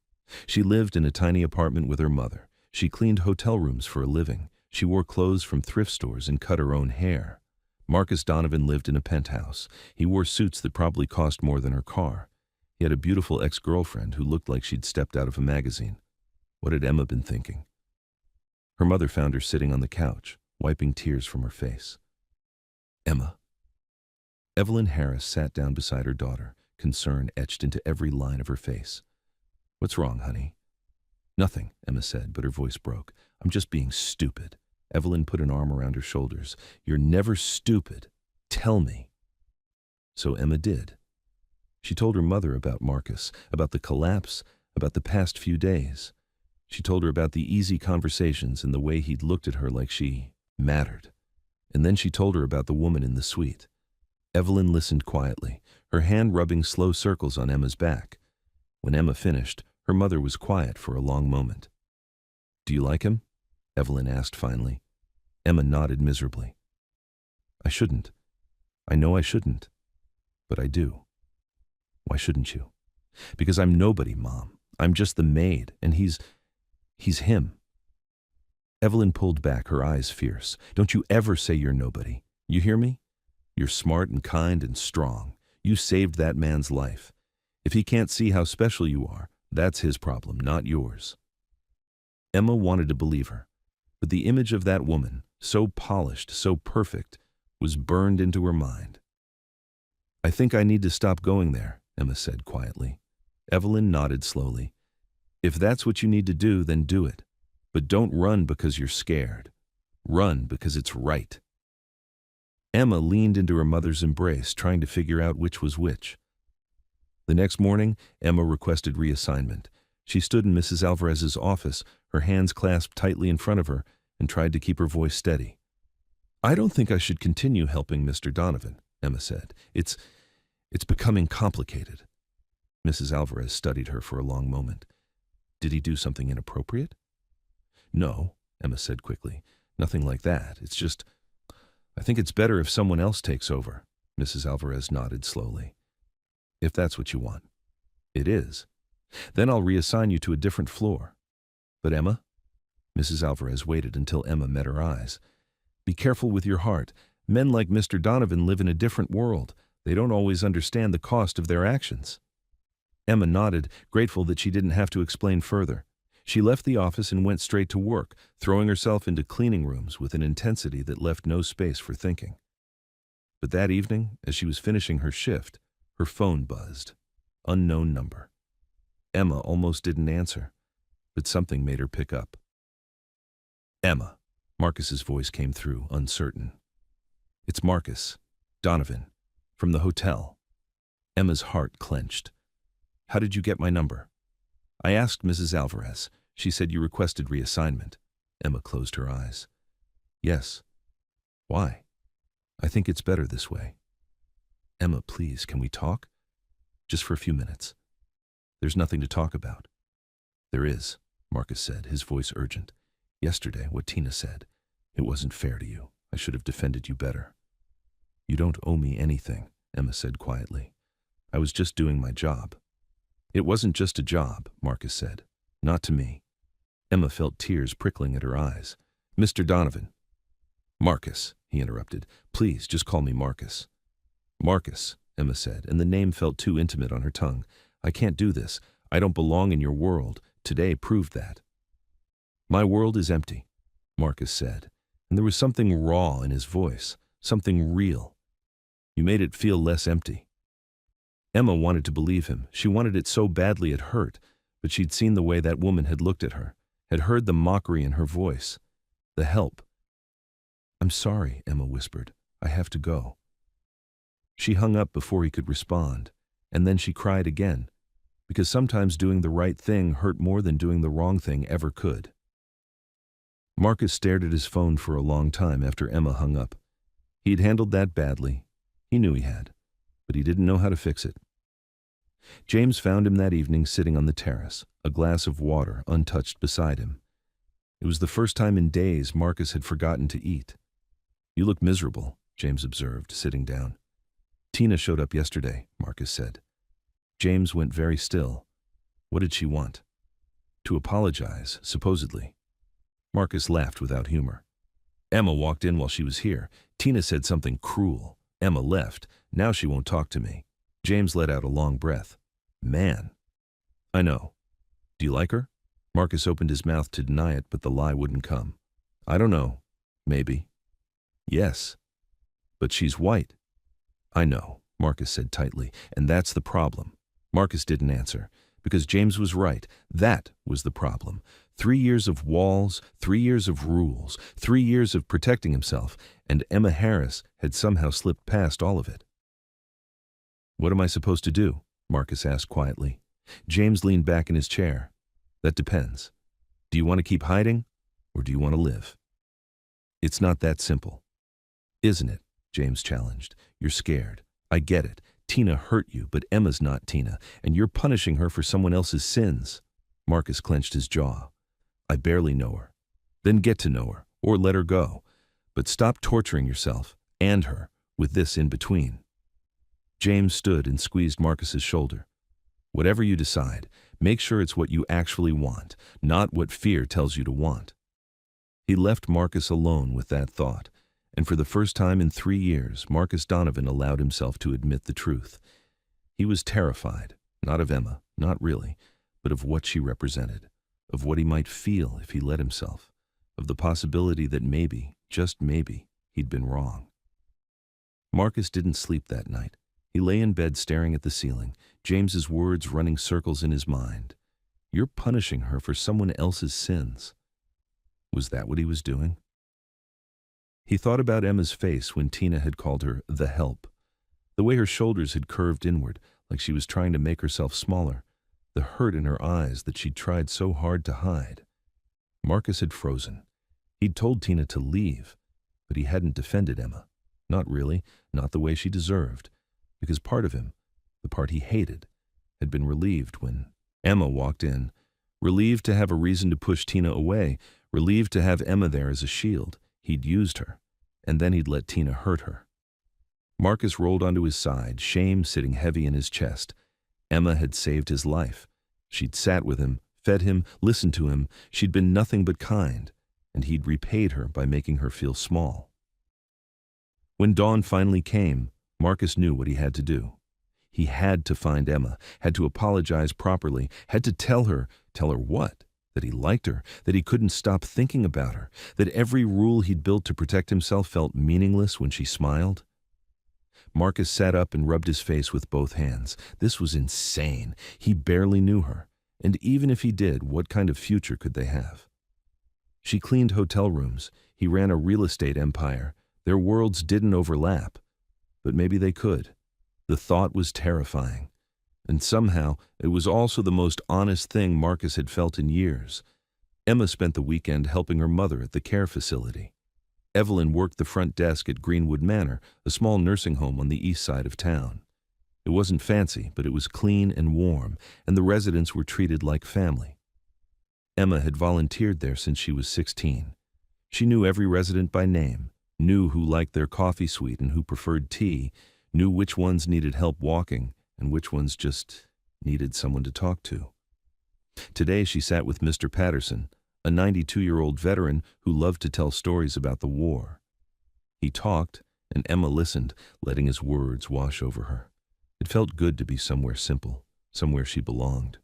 She lived in a tiny apartment with her mother. She cleaned hotel rooms for a living. She wore clothes from thrift stores and cut her own hair. Marcus Donovan lived in a penthouse. He wore suits that probably cost more than her car. He had a beautiful ex-girlfriend who looked like she'd stepped out of a magazine. What had Emma been thinking? Her mother found her sitting on the couch, wiping tears from her face. Emma. Evelyn Harris sat down beside her daughter, concern etched into every line of her face. What's wrong, honey? Nothing, Emma said, but her voice broke. I'm just being stupid. Evelyn put an arm around her shoulders. You're never stupid. Tell me. So Emma did. She told her mother about Marcus, about the collapse, about the past few days. She told her about the easy conversations and the way he'd looked at her like she mattered. And then she told her about the woman in the suite. Evelyn listened quietly, her hand rubbing slow circles on Emma's back. When Emma finished, her mother was quiet for a long moment. Do you like him? Evelyn asked finally. Emma nodded miserably. I shouldn't. I know I shouldn't. But I do. Why shouldn't you? Because I'm nobody, Mom. I'm just the maid, and he's him. Evelyn pulled back, her eyes fierce. Don't you ever say you're nobody. You hear me? You're smart and kind and strong. You saved that man's life. If he can't see how special you are, that's his problem, not yours. Emma wanted to believe her, but the image of that woman, so polished, so perfect, was burned into her mind. I think I need to stop going there, Emma said quietly. Evelyn nodded slowly. If that's what you need to do, then do it. But don't run because you're scared. Run because it's right. Emma leaned into her mother's embrace, trying to figure out which was which. The next morning, Emma requested reassignment. She stood in Mrs. Alvarez's office, her hands clasped tightly in front of her, and tried to keep her voice steady. I don't think I should continue helping Mr. Donovan, Emma said. It's becoming complicated. Mrs. Alvarez studied her for a long moment. Did he do something inappropriate? No, Emma said quickly. Nothing like that. It's just, I think it's better if someone else takes over. Mrs. Alvarez nodded slowly. If that's what you want. It is. Then I'll reassign you to a different floor. But Emma? Mrs. Alvarez waited until Emma met her eyes. Be careful with your heart. Men like Mr. Donovan live in a different world. They don't always understand the cost of their actions. Emma nodded, grateful that she didn't have to explain further. She left the office and went straight to work, throwing herself into cleaning rooms with an intensity that left no space for thinking. But that evening, as she was finishing her shift, her phone buzzed. Unknown number. Emma almost didn't answer, but something made her pick up. Emma. Marcus's voice came through, uncertain. It's Marcus. Donovan. From the hotel. Emma's heart clenched. How did you get my number? I asked Mrs. Alvarez. She said you requested reassignment. Emma closed her eyes. Yes. Why? I think it's better this way. Emma, please, can we talk? Just for a few minutes. There's nothing to talk about. There is, Marcus said, his voice urgent. Yesterday, what Tina said. It wasn't fair to you. I should have defended you better. You don't owe me anything, Emma said quietly. I was just doing my job. It wasn't just a job, Marcus said. Not to me. Emma felt tears prickling at her eyes. Mr. Donovan. Marcus, he interrupted. Please, just call me Marcus. Marcus, Emma said, and the name felt too intimate on her tongue. I can't do this. I don't belong in your world. Today proved that. My world is empty, Marcus said, and there was something raw in his voice, something real. You made it feel less empty. Emma wanted to believe him. She wanted it so badly it hurt, but she'd seen the way that woman had looked at her, had heard the mockery in her voice, the help. I'm sorry, Emma whispered. I have to go. She hung up before he could respond, and then she cried again. because sometimes doing the right thing hurt more than doing the wrong thing ever could. Marcus stared at his phone for a long time after Emma hung up. He'd handled that badly. He knew he had, but he didn't know how to fix it. James found him that evening sitting on the terrace, a glass of water untouched beside him. It was the first time in days Marcus had forgotten to eat. "You look miserable," James observed, sitting down. "Tina showed up yesterday," Marcus said. James went very still. What did she want? To apologize, supposedly. Marcus laughed without humor. "Emma walked in while she was here. Tina said something cruel. Emma left. Now she won't talk to me." James let out a long breath. "Man." "I know. Do you like her?" Marcus opened his mouth to deny it, but the lie wouldn't come. "I don't know. Maybe." "Yes. But she's white." "I know," Marcus said tightly, "and that's the problem." Marcus didn't answer, because James was right. That was the problem. 3 years of walls, 3 years of rules, 3 years of protecting himself, and Emma Harris had somehow slipped past all of it. "What am I supposed to do?" Marcus asked quietly. James leaned back in his chair. "That depends. Do you want to keep hiding, or do you want to live?" "It's not that simple." "Isn't it?" James challenged. "You're scared. I get it. Tina hurt you, but Emma's not Tina, and you're punishing her for someone else's sins." Marcus clenched his jaw. "I barely know her." "Then get to know her, or let her go. But stop torturing yourself, and her, with this in between." James stood and squeezed Marcus's shoulder. "Whatever you decide, make sure it's what you actually want, not what fear tells you to want." He left Marcus alone with that thought, and for the first time in 3 years, Marcus Donovan allowed himself to admit the truth. He was terrified, not of Emma, not really, but of what she represented, of what he might feel if he let himself, of the possibility that maybe, just maybe, he'd been wrong. Marcus didn't sleep that night. He lay in bed staring at the ceiling, James's words running circles in his mind. "You're punishing her for someone else's sins." Was that what he was doing? He thought about Emma's face when Tina had called her the help, the way her shoulders had curved inward, like she was trying to make herself smaller, the hurt in her eyes that she'd tried so hard to hide. Marcus had frozen. He'd told Tina to leave, but he hadn't defended Emma. Not really, not the way she deserved, because part of him, the part he hated, had been relieved when Emma walked in, relieved to have a reason to push Tina away, relieved to have Emma there as a shield. He'd used her, and then he'd let Tina hurt her. Marcus rolled onto his side, shame sitting heavy in his chest. Emma had saved his life. She'd sat with him, fed him, listened to him. She'd been nothing but kind, and he'd repaid her by making her feel small. When dawn finally came, Marcus knew what he had to do. He had to find Emma, had to apologize properly, had to tell her what? That he liked her, that he couldn't stop thinking about her, that every rule he'd built to protect himself felt meaningless when she smiled. Marcus sat up and rubbed his face with both hands. This was insane. He barely knew her, and even if he did, what kind of future could they have? She cleaned hotel rooms. He ran a real estate empire. Their worlds didn't overlap, but maybe they could. The thought was terrifying. And somehow, it was also the most honest thing Marcus had felt in years. Emma spent the weekend helping her mother at the care facility. Evelyn worked the front desk at Greenwood Manor, a small nursing home on the east side of town. It wasn't fancy, but it was clean and warm, and the residents were treated like family. Emma had volunteered there since she was 16. She knew every resident by name, knew who liked their coffee sweet and who preferred tea, knew which ones needed help walking, and which ones just needed someone to talk to. Today she sat with Mr. Patterson, a 92-year-old veteran who loved to tell stories about the war. He talked, and Emma listened, letting his words wash over her. It felt good to be somewhere simple, somewhere she belonged.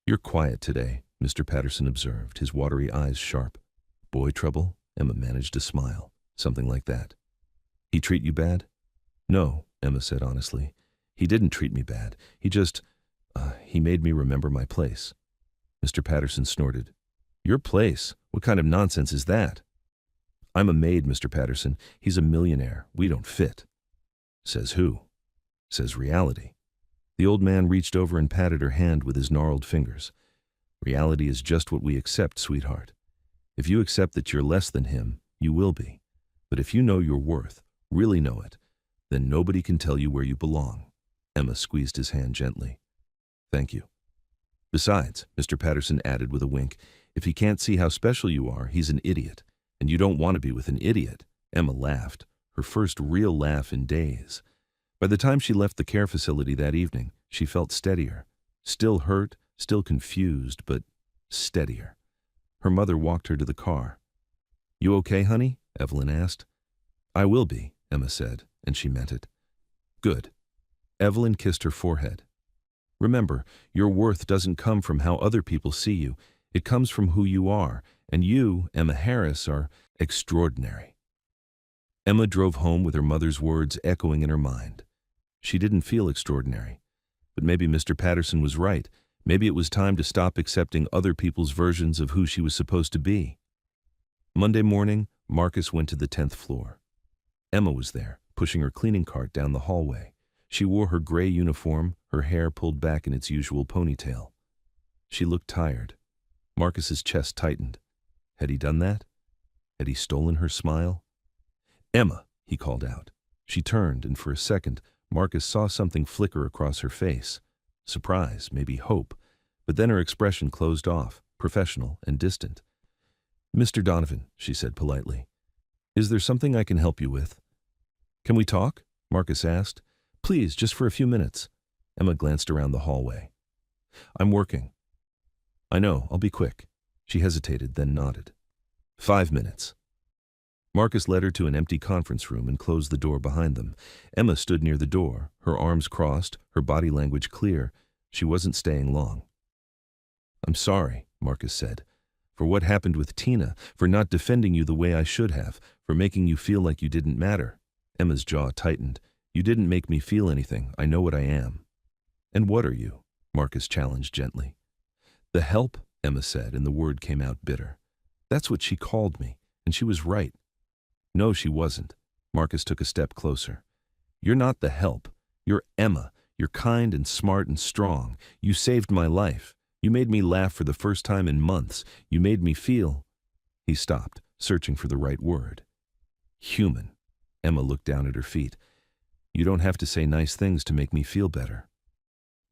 "You're quiet today," Mr. Patterson observed, his watery eyes sharp. "Boy trouble?" Emma managed a smile. "Something like that." "He treat you bad?" "No," Emma said honestly. "He didn't treat me bad. He made me remember my place." Mr. Patterson snorted. "Your place? What kind of nonsense is that?" "I'm a maid, Mr. Patterson. He's a millionaire. We don't fit." "Says who?" "Says reality." The old man reached over and patted her hand with his gnarled fingers. Reality is just what we accept, sweetheart. If you accept that you're less than him, you will be. But if you know your worth, really know it, then nobody can tell you where you belong. Emma squeezed his hand gently. Thank you. Besides, Mr. Patterson added with a wink, if he can't see how special you are, he's an idiot. And you don't want to be with an idiot. Emma laughed, her first real laugh in days. By the time she left the care facility that evening, she felt steadier. Still hurt, still confused, but steadier. Her mother walked her to the car. You okay, honey? Evelyn asked. I will be, Emma said, and she meant it. Good. Evelyn kissed her forehead. Remember, your worth doesn't come from how other people see you. It comes from who you are, and you, Emma Harris, are extraordinary. Emma drove home with her mother's words echoing in her mind. She didn't feel extraordinary. But maybe Mr. Patterson was right. Maybe it was time to stop accepting other people's versions of who she was supposed to be. Monday morning, Marcus went to the 10th floor. Emma was there, pushing her cleaning cart down the hallway. She wore her gray uniform, her hair pulled back in its usual ponytail. She looked tired. Marcus's chest tightened. Had he done that? Had he stolen her smile? Emma, he called out. She turned, and for a second, Marcus saw something flicker across her face. Surprise, maybe hope. But then her expression closed off, professional and distant. Mr. Donovan, she said politely. Is there something I can help you with? Can we talk? Marcus asked. Please, just for a few minutes. Emma glanced around the hallway. I'm working. I know, I'll be quick. She hesitated, then nodded. 5 minutes. Marcus led her to an empty conference room and closed the door behind them. Emma stood near the door, her arms crossed, her body language clear. She wasn't staying long. I'm sorry, Marcus said, for what happened with Tina, for not defending you the way I should have, for making you feel like you didn't matter. Emma's jaw tightened. You didn't make me feel anything. I know what I am. And what are you? Marcus challenged gently. The help, Emma said, and the word came out bitter. That's what she called me, and she was right. No, she wasn't. Marcus took a step closer. You're not the help. You're Emma. You're kind and smart and strong. You saved my life. You made me laugh for the first time in months. You made me feel... He stopped, searching for the right word. Human. Emma looked down at her feet. You don't have to say nice things to make me feel better.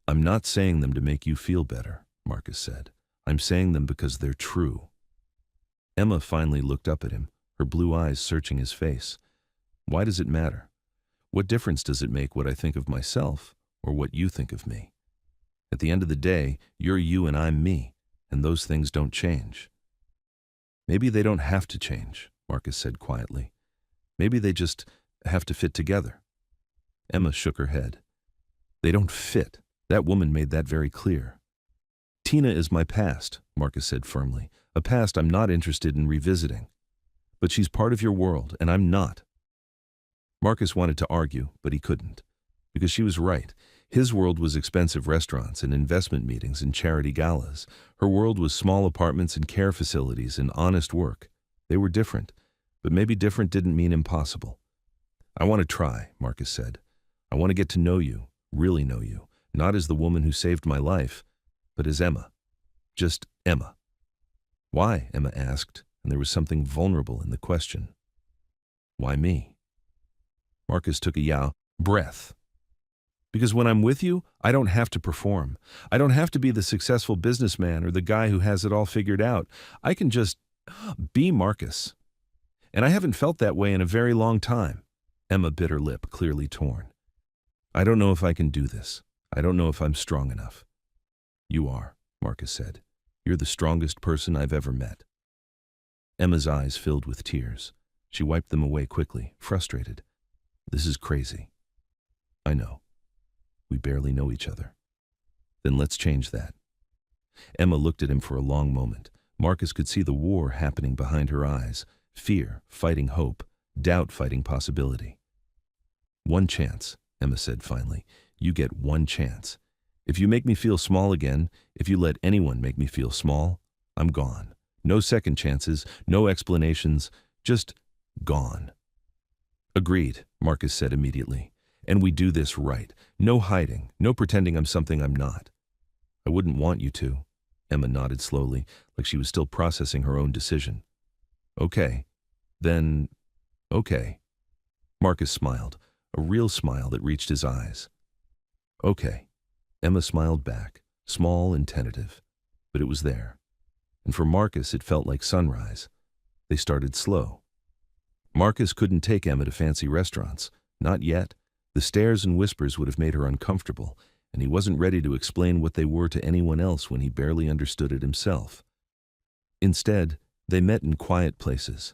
I'm not saying them to make you feel better, Marcus said. I'm saying them because they're true. Emma finally looked up at him, her blue eyes searching his face. Why does it matter? What difference does it make what I think of myself or what you think of me? At the end of the day, you're you and I'm me, and those things don't change. Maybe they don't have to change, Marcus said quietly. Maybe they just have to fit together. Emma shook her head. They don't fit. That woman made that very clear. Tina is my past, Marcus said firmly, a past I'm not interested in revisiting. But she's part of your world, and I'm not. Marcus wanted to argue, but he couldn't. Because she was right. His world was expensive restaurants and investment meetings and charity galas. Her world was small apartments and care facilities and honest work. They were different, but maybe different didn't mean impossible. I want to try, Marcus said. I want to get to know you, really know you, not as the woman who saved my life, but as Emma. Just Emma. Why? Emma asked, and there was something vulnerable in the question. Why me? Marcus took a breath. Because when I'm with you, I don't have to perform. I don't have to be the successful businessman or the guy who has it all figured out. I can just be Marcus. And I haven't felt that way in a very long time. Emma bit her lip, clearly torn. I don't know if I can do this. I don't know if I'm strong enough. You are, Marcus said. You're the strongest person I've ever met. Emma's eyes filled with tears. She wiped them away quickly, frustrated. This is crazy. I know. We barely know each other. Then let's change that. Emma looked at him for a long moment. Marcus could see the war happening behind her eyes. Fear fighting hope, doubt fighting possibility. One chance, Emma said finally. You get one chance. If you make me feel small again, if you let anyone make me feel small, I'm gone. No second chances, no explanations, just gone. Agreed, Marcus said immediately. And we do this right. No hiding, no pretending I'm something I'm not. I wouldn't want you to. Emma nodded slowly, like she was still processing her own decision. Okay. Then, okay. Marcus smiled, a real smile that reached his eyes. Okay. Emma smiled back, small and tentative, but it was there. And for Marcus, it felt like sunrise. They started slow. Marcus couldn't take Emma to fancy restaurants. Not yet. The stares and whispers would have made her uncomfortable, and he wasn't ready to explain what they were to anyone else when he barely understood it himself. Instead, they met in quiet places.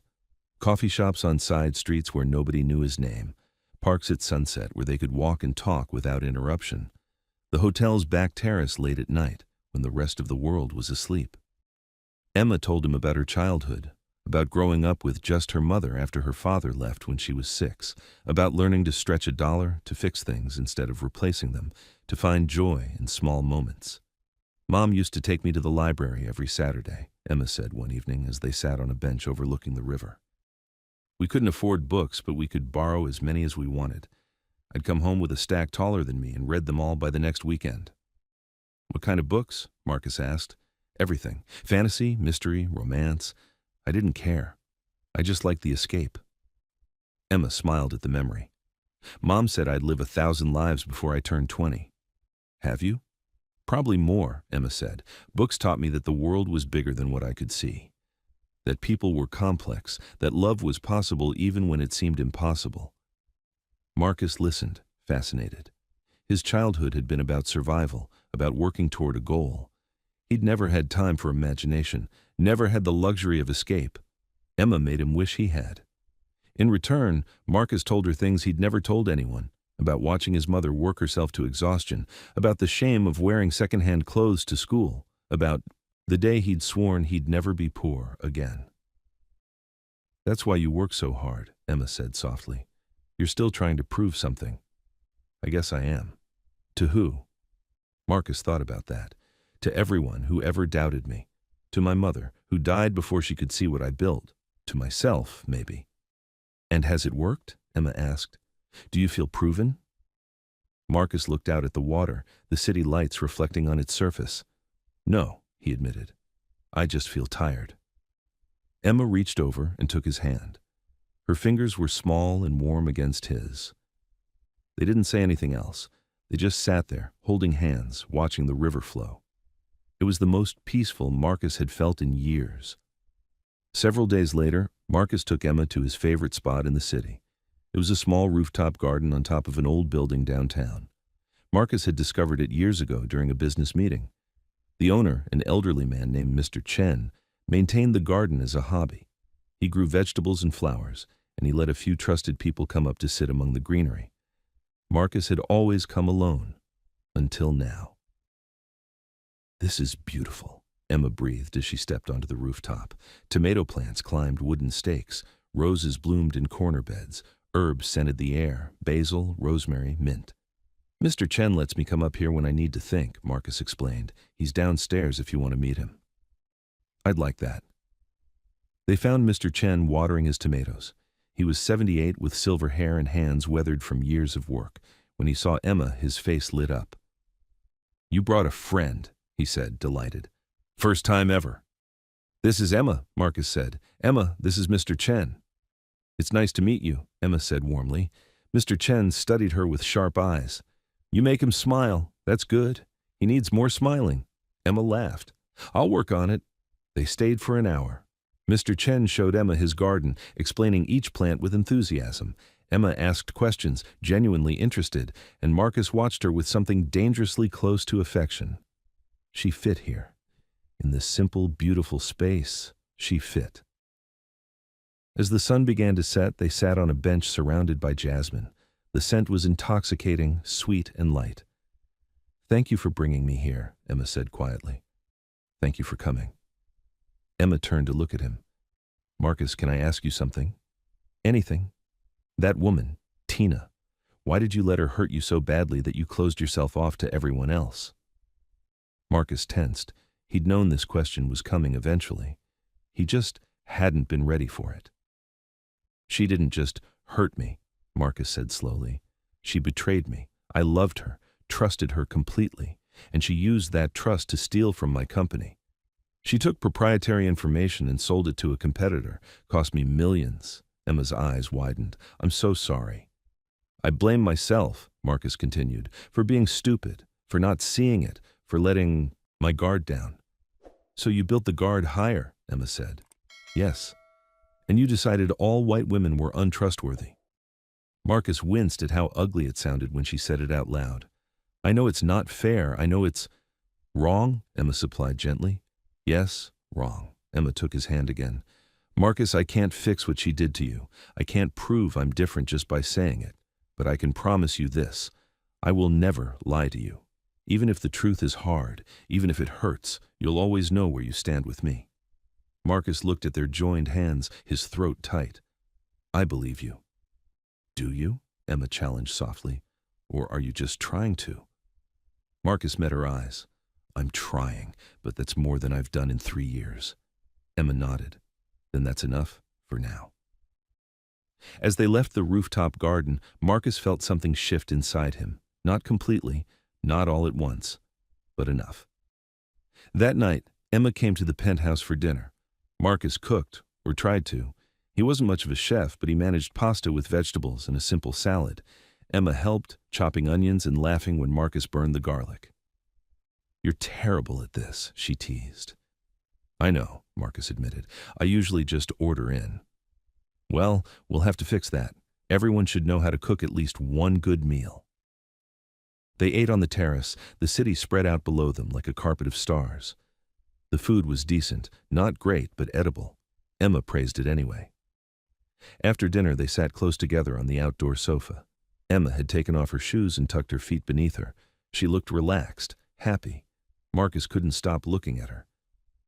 Coffee shops on side streets where nobody knew his name. Parks at sunset where they could walk and talk without interruption. The hotel's back terrace late at night, when the rest of the world was asleep. Emma told him about her childhood, about growing up with just her mother after her father left when she was 6, about learning to stretch a dollar to fix things instead of replacing them, to find joy in small moments. Mom used to take me to the library every Saturday, Emma said one evening as they sat on a bench overlooking the river. We couldn't afford books, but we could borrow as many as we wanted. I'd come home with a stack taller than me and read them all by the next weekend. What kind of books? Marcus asked. Everything. Fantasy, mystery, romance. I didn't care. I just liked the escape. Emma smiled at the memory. Mom said I'd live 1,000 lives before I turned 20. Have you? Probably more, Emma said. Books taught me that the world was bigger than what I could see. That people were complex, that love was possible even when it seemed impossible. Marcus listened, fascinated. His childhood had been about survival, about working toward a goal. He'd never had time for imagination, never had the luxury of escape. Emma made him wish he had. In return, Marcus told her things he'd never told anyone, about watching his mother work herself to exhaustion, about the shame of wearing secondhand clothes to school, about the day he'd sworn he'd never be poor again. That's why you work so hard, Emma said softly. You're still trying to prove something. I guess I am. To who? Marcus thought about that. To everyone who ever doubted me. To my mother, who died before she could see what I built. To myself, maybe. And has it worked? Emma asked. Do you feel proven? Marcus looked out at the water, the city lights reflecting on its surface. No, he admitted. I just feel tired. Emma reached over and took his hand. Her fingers were small and warm against his. They didn't say anything else. They just sat there, holding hands, watching the river flow. It was the most peaceful Marcus had felt in years. Several days later, Marcus took Emma to his favorite spot in the city. It was a small rooftop garden on top of an old building downtown. Marcus had discovered it years ago during a business meeting. The owner, an elderly man named Mr. Chen, maintained the garden as a hobby. He grew vegetables and flowers, and he let a few trusted people come up to sit among the greenery. Marcus had always come alone, until now. This is beautiful, Emma breathed as she stepped onto the rooftop. Tomato plants climbed wooden stakes, roses bloomed in corner beds, herbs scented the air, basil, rosemary, mint. Mr. Chen lets me come up here when I need to think, Marcus explained. He's downstairs if you want to meet him. I'd like that. They found Mr. Chen watering his tomatoes. He was 78 with silver hair and hands weathered from years of work. When he saw Emma, his face lit up. You brought a friend, he said, delighted. First time ever. This is Emma, Marcus said. Emma, this is Mr. Chen. It's nice to meet you, Emma said warmly. Mr. Chen studied her with sharp eyes. You make him smile. That's good. He needs more smiling. Emma laughed. I'll work on it. They stayed for an hour. Mr. Chen showed Emma his garden, explaining each plant with enthusiasm. Emma asked questions, genuinely interested, and Marcus watched her with something dangerously close to affection. She fit here. In this simple, beautiful space, she fit. As the sun began to set, they sat on a bench surrounded by jasmine. The scent was intoxicating, sweet and light. Thank you for bringing me here, Emma said quietly. Thank you for coming. Emma turned to look at him. Marcus, can I ask you something? Anything. That woman, Tina, why did you let her hurt you so badly that you closed yourself off to everyone else? Marcus tensed. He'd known this question was coming eventually. He just hadn't been ready for it. She didn't just hurt me, Marcus said slowly. She betrayed me. I loved her, trusted her completely, and she used that trust to steal from my company. She took proprietary information and sold it to a competitor, cost me millions. Emma's eyes widened. I'm so sorry. I blame myself, Marcus continued, for being stupid, for not seeing it, for letting my guard down. So you built the guard higher, Emma said. Yes. And you decided all white women were untrustworthy. Marcus winced at how ugly it sounded when she said it out loud. I know it's not fair. I know it's wrong, Emma supplied gently. Yes, wrong. Emma took his hand again. Marcus, I can't fix what she did to you. I can't prove I'm different just by saying it. But I can promise you this. I will never lie to you. Even if the truth is hard, even if it hurts, you'll always know where you stand with me. Marcus looked at their joined hands, his throat tight. I believe you. Do you? Emma challenged softly. Or are you just trying to? Marcus met her eyes. I'm trying, but that's more than I've done in 3 years. Emma nodded. Then that's enough for now. As they left the rooftop garden, Marcus felt something shift inside him. Not completely, not all at once, but enough. That night, Emma came to the penthouse for dinner. Marcus cooked, or tried to. He wasn't much of a chef, but he managed pasta with vegetables and a simple salad. Emma helped, chopping onions and laughing when Marcus burned the garlic. You're terrible at this, she teased. I know, Marcus admitted. I usually just order in. Well, we'll have to fix that. Everyone should know how to cook at least one good meal. They ate on the terrace, the city spread out below them like a carpet of stars. The food was decent, not great, but edible. Emma praised it anyway. After dinner, they sat close together on the outdoor sofa. Emma had taken off her shoes and tucked her feet beneath her. She looked relaxed, happy. Marcus couldn't stop looking at her.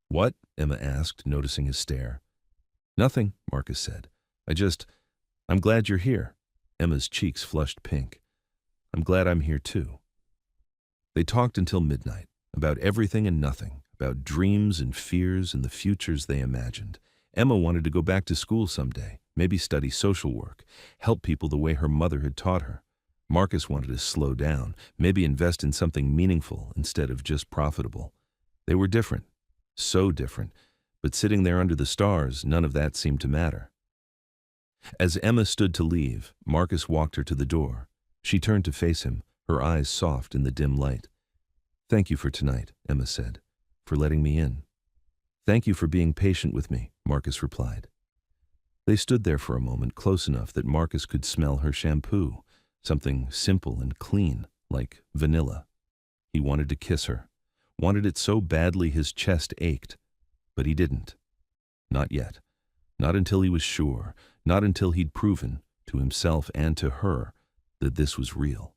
What? Emma asked, noticing his stare. Nothing, Marcus said. I'm glad you're here. Emma's cheeks flushed pink. I'm glad I'm here too. They talked until midnight, about everything and nothing, about dreams and fears and the futures they imagined. Emma wanted to go back to school someday, maybe study social work, help people the way her mother had taught her. Marcus wanted to slow down, maybe invest in something meaningful instead of just profitable. They were different, so different, but sitting there under the stars, none of that seemed to matter. As Emma stood to leave, Marcus walked her to the door. She turned to face him, her eyes soft in the dim light. Thank you for tonight, Emma said, for letting me in. Thank you for being patient with me, Marcus replied. They stood there for a moment, close enough that Marcus could smell her shampoo, something simple and clean, like vanilla. He wanted to kiss her, wanted it so badly his chest ached, but he didn't. Not yet. Not until he was sure, not until he'd proven, to himself and to her, that this was real.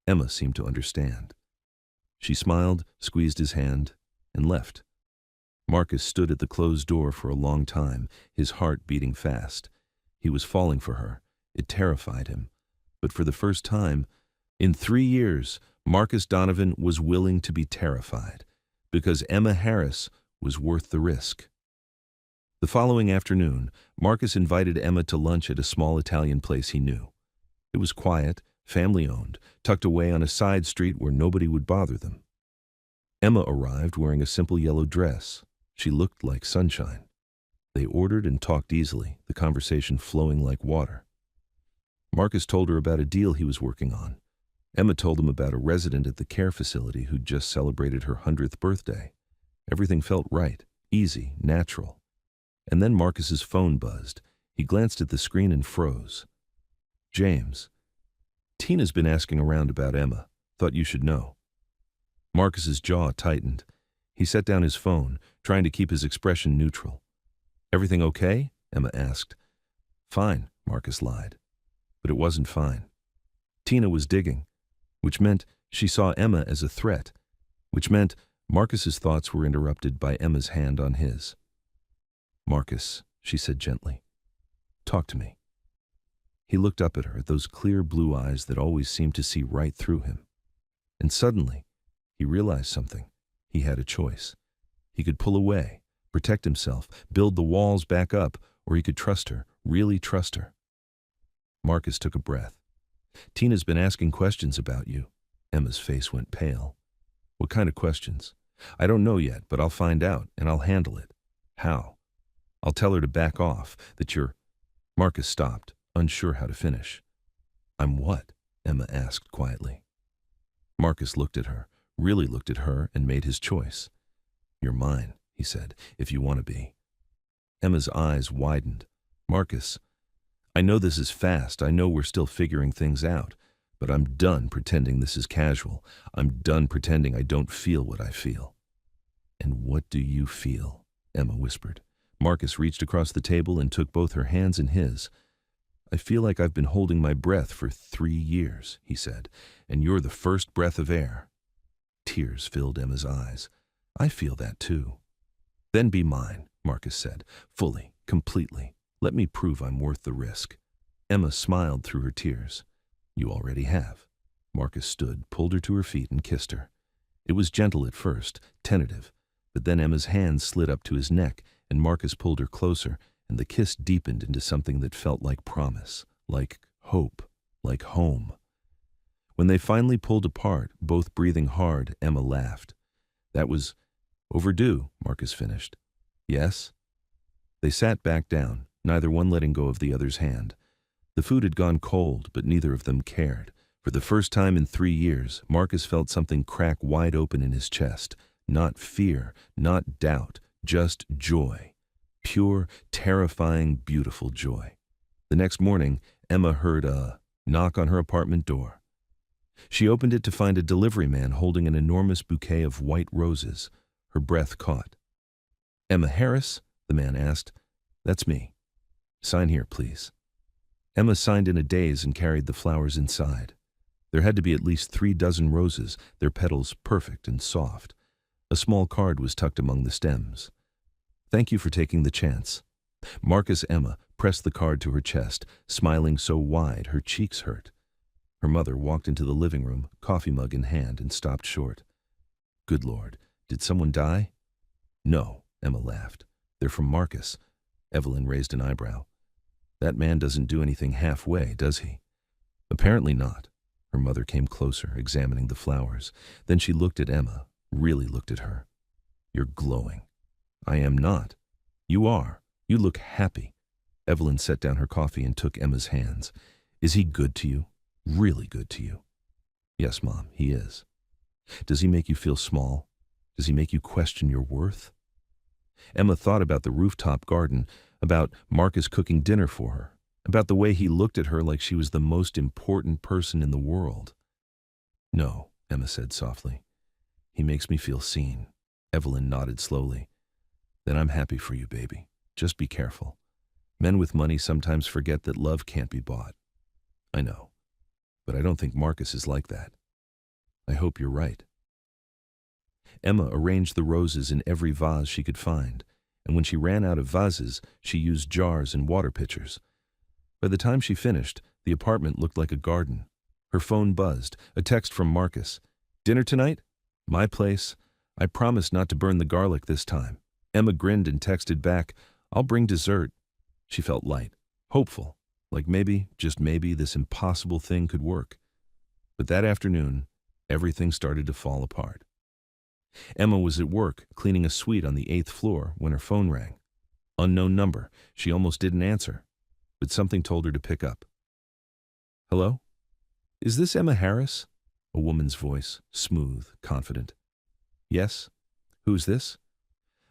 Emma seemed to understand. She smiled, squeezed his hand, and left. Marcus stood at the closed door for a long time, his heart beating fast. He was falling for her. It terrified him. But for the first time, in 3 years, Marcus Donovan was willing to be terrified, because Emma Harris was worth the risk. The following afternoon, Marcus invited Emma to lunch at a small Italian place he knew. It was quiet, family-owned, tucked away on a side street where nobody would bother them. Emma arrived wearing a simple yellow dress. She looked like sunshine. They ordered and talked easily, the conversation flowing like water. Marcus told her about a deal he was working on. Emma told him about a resident at the care facility who'd just celebrated her 100th birthday. Everything felt right, easy, natural. And then Marcus's phone buzzed. He glanced at the screen and froze. James. Tina's been asking around about Emma. Thought you should know. Marcus's jaw tightened. He set down his phone, trying to keep his expression neutral. Everything okay? Emma asked. Fine, Marcus lied. But it wasn't fine. Tina was digging, which meant she saw Emma as a threat, which meant Marcus's thoughts were interrupted by Emma's hand on his. Marcus, she said gently, talk to me. He looked up at her, those clear blue eyes that always seemed to see right through him. And suddenly, he realized something. He had a choice. He could pull away, protect himself, build the walls back up, or he could trust her, really trust her. Marcus took a breath. Tina's been asking questions about you. Emma's face went pale. What kind of questions? I don't know yet, but I'll find out, and I'll handle it. How? I'll tell her to back off, that you're... Marcus stopped, unsure how to finish. I'm what? Emma asked quietly. Marcus looked at her, really looked at her, and made his choice. You're mine, he said, if you want to be. Emma's eyes widened. Marcus, I know this is fast, I know we're still figuring things out, but I'm done pretending this is casual. I'm done pretending I don't feel what I feel. And what do you feel? Emma whispered. Marcus reached across the table and took both her hands in his. I feel like I've been holding my breath for 3 years, he said, and you're the first breath of air. Tears filled Emma's eyes. I feel that too. Then be mine, Marcus said, fully, completely. Let me prove I'm worth the risk. Emma smiled through her tears. You already have. Marcus stood, pulled her to her feet, and kissed her. It was gentle at first, tentative, but then Emma's hand slid up to his neck, and Marcus pulled her closer, and the kiss deepened into something that felt like promise, like hope, like home. When they finally pulled apart, both breathing hard, Emma laughed. That was overdue, Marcus finished. Yes? They sat back down, neither one letting go of the other's hand. The food had gone cold, but neither of them cared. For the first time in 3 years, Marcus felt something crack wide open in his chest. Not fear, not doubt, just joy. Pure, terrifying, beautiful joy. The next morning, Emma heard a knock on her apartment door. She opened it to find a delivery man holding an enormous bouquet of white roses. Her breath caught. Emma Harris? The man asked. That's me. Sign here, please. Emma signed in a daze and carried the flowers inside. There had to be at least 3 dozen roses, their petals perfect and soft. A small card was tucked among the stems. Thank you for taking the chance. Marcus Emma pressed the card to her chest, smiling so wide her cheeks hurt. Her mother walked into the living room, coffee mug in hand, and stopped short. Good Lord, did someone die? No, Emma laughed. They're from Marcus. Evelyn raised an eyebrow. That man doesn't do anything halfway, does he? Apparently not. Her mother came closer, examining the flowers. Then she looked at Emma, really looked at her. You're glowing. I am not. You are. You look happy. Evelyn set down her coffee and took Emma's hands. Is he good to you? Really good to you? Yes, Mom, he is. Does he make you feel small? Does he make you question your worth? Emma thought about the rooftop garden, about Marcus cooking dinner for her, about the way he looked at her like she was the most important person in the world. No, Emma said softly. He makes me feel seen. Evelyn nodded slowly. Then I'm happy for you, baby. Just be careful. Men with money sometimes forget that love can't be bought. I know, but I don't think Marcus is like that. I hope you're right. Emma arranged the roses in every vase she could find, and when she ran out of vases, she used jars and water pitchers. By the time she finished, the apartment looked like a garden. Her phone buzzed, a text from Marcus. Dinner tonight? My place. I promise not to burn the garlic this time. Emma grinned and texted back, I'll bring dessert. She felt light, hopeful, like maybe, just maybe, this impossible thing could work. But that afternoon, everything started to fall apart. Emma was at work, cleaning a suite on the 8th floor, when her phone rang. Unknown number. She almost didn't answer, but something told her to pick up. Hello? Is this Emma Harris? A woman's voice, smooth, confident. Yes? Who's this?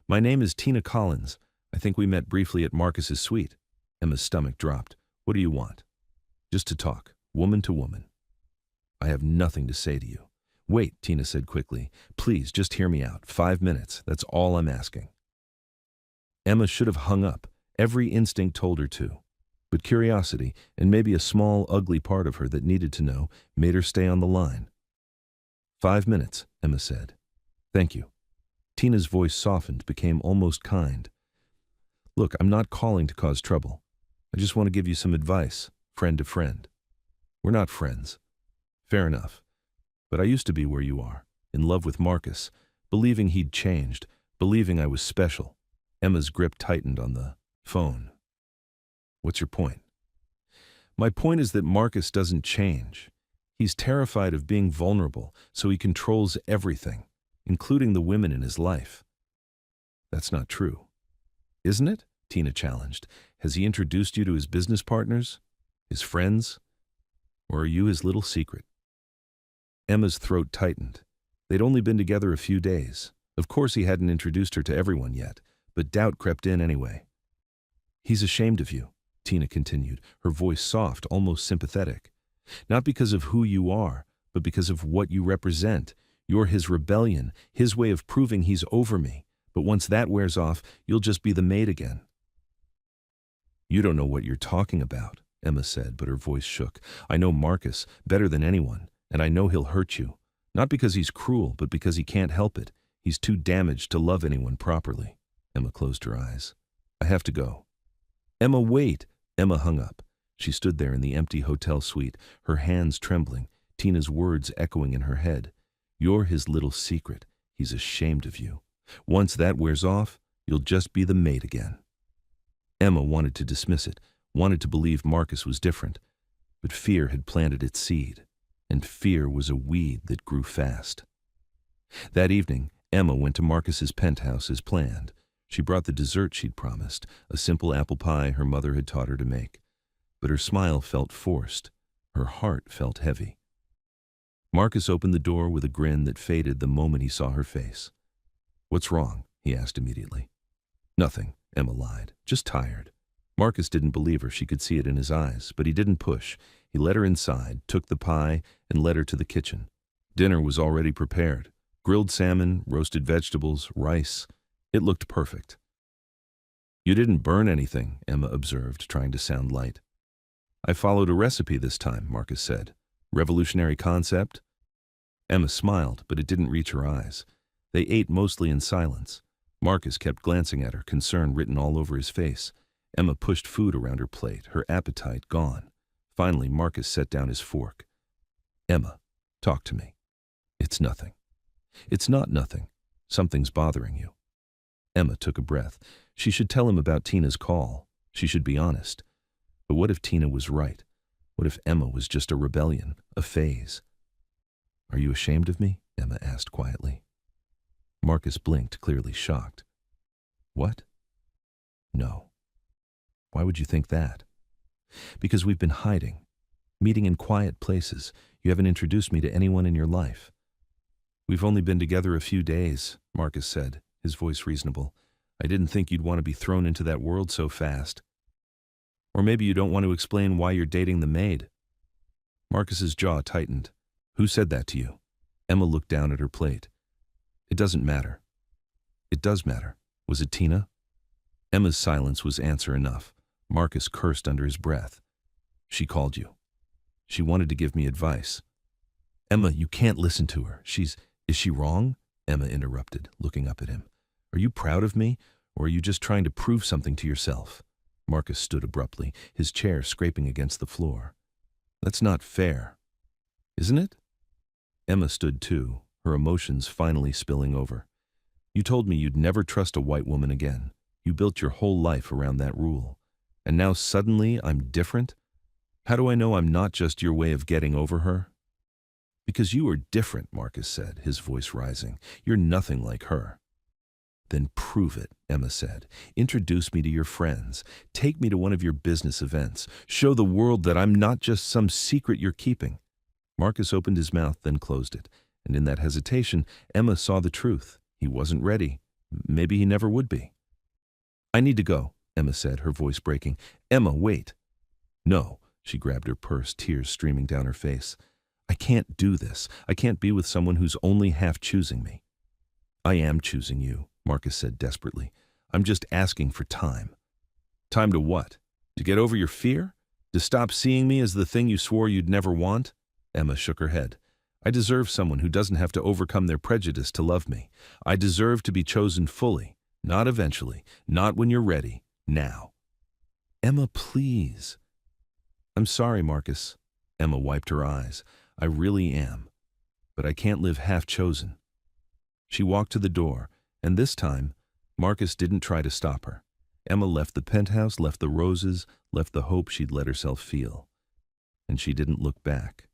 My name is Tina Collins. I think we met briefly at Marcus's suite. Emma's stomach dropped. What do you want? Just to talk, woman to woman. I have nothing to say to you. Wait, Tina said quickly. Please, just hear me out. 5 minutes, that's all I'm asking. Emma should have hung up. Every instinct told her to. But curiosity, and maybe a small, ugly part of her that needed to know, made her stay on the line. 5 minutes, Emma said. Thank you. Tina's voice softened, became almost kind. Look, I'm not calling to cause trouble. I just want to give you some advice, friend to friend. We're not friends. Fair enough. But I used to be where you are, in love with Marcus, believing he'd changed, believing I was special. Emma's grip tightened on the phone. What's your point? My point is that Marcus doesn't change. He's terrified of being vulnerable, so he controls everything, including the women in his life. That's not true. Isn't it? Tina challenged. Has he introduced you to his business partners? His friends? Or are you his little secret? Emma's throat tightened. They'd only been together a few days. Of course he hadn't introduced her to everyone yet, but doubt crept in anyway. He's ashamed of you, Tina continued, her voice soft, almost sympathetic. Not because of who you are, but because of what you represent. You're his rebellion, his way of proving he's over me. But once that wears off, you'll just be the maid again. You don't know what you're talking about, Emma said, but her voice shook. I know Marcus better than anyone, and I know he'll hurt you. Not because he's cruel, but because he can't help it. He's too damaged to love anyone properly. Emma closed her eyes. I have to go. Emma, wait! Emma hung up. She stood there in the empty hotel suite, her hands trembling, Tina's words echoing in her head. You're his little secret. He's ashamed of you. Once that wears off, you'll just be the maid again. Emma wanted to dismiss it, wanted to believe Marcus was different, but fear had planted its seed, and fear was a weed that grew fast. That evening, Emma went to Marcus's penthouse as planned. She brought the dessert she'd promised, a simple apple pie her mother had taught her to make. But her smile felt forced. Her heart felt heavy. Marcus opened the door with a grin that faded the moment he saw her face. What's wrong? He asked immediately. Nothing, Emma lied. Just tired. Marcus didn't believe her. She could see it in his eyes, but he didn't push. He led her inside, took the pie, and led her to the kitchen. Dinner was already prepared. Grilled salmon, roasted vegetables, rice. It looked perfect. You didn't burn anything, Emma observed, trying to sound light. I followed a recipe this time, Marcus said. Revolutionary concept? Emma smiled, but it didn't reach her eyes. They ate mostly in silence. Marcus kept glancing at her, concern written all over his face. Emma pushed food around her plate, her appetite gone. Finally, Marcus set down his fork. Emma, talk to me. It's nothing. It's not nothing. Something's bothering you. Emma took a breath. She should tell him about Tina's call. She should be honest. But what if Tina was right? What if Emma was just a rebellion, a phase? Are you ashamed of me? Emma asked quietly. Marcus blinked, clearly shocked. What? No. Why would you think that? Because we've been hiding, meeting in quiet places. You haven't introduced me to anyone in your life. We've only been together a few days, Marcus said, his voice reasonable. I didn't think you'd want to be thrown into that world so fast. Or maybe you don't want to explain why you're dating the maid. Marcus's jaw tightened. Who said that to you? Emma looked down at her plate. It doesn't matter. It does matter. Was it Tina? Emma's silence was answer enough. Marcus cursed under his breath. She called you. She wanted to give me advice. Emma, you can't listen to her. Is she wrong? Emma interrupted, looking up at him. Are you proud of me, or are you just trying to prove something to yourself? Marcus stood abruptly, his chair scraping against the floor. That's not fair. Isn't it? Emma stood too, her emotions finally spilling over. You told me you'd never trust a white woman again. You built your whole life around that rule. And now suddenly I'm different? How do I know I'm not just your way of getting over her? Because you are different, Marcus said, his voice rising. You're nothing like her. Then prove it, Emma said. Introduce me to your friends. Take me to one of your business events. Show the world that I'm not just some secret you're keeping. Marcus opened his mouth, then closed it. And in that hesitation, Emma saw the truth. He wasn't ready. Maybe he never would be. I need to go, Emma said, her voice breaking. Emma, wait. No, she grabbed her purse, tears streaming down her face. I can't do this. I can't be with someone who's only half choosing me. I am choosing you, Marcus said desperately. I'm just asking for time. Time to what? To get over your fear? To stop seeing me as the thing you swore you'd never want? Emma shook her head. I deserve someone who doesn't have to overcome their prejudice to love me. I deserve to be chosen fully, not eventually, not when you're ready, now. Emma, please. I'm sorry, Marcus. Emma wiped her eyes. I really am. But I can't live half chosen. She walked to the door, and this time, Marcus didn't try to stop her. Emma left the penthouse, left the roses, left the hope she'd let herself feel. and she didn't look back.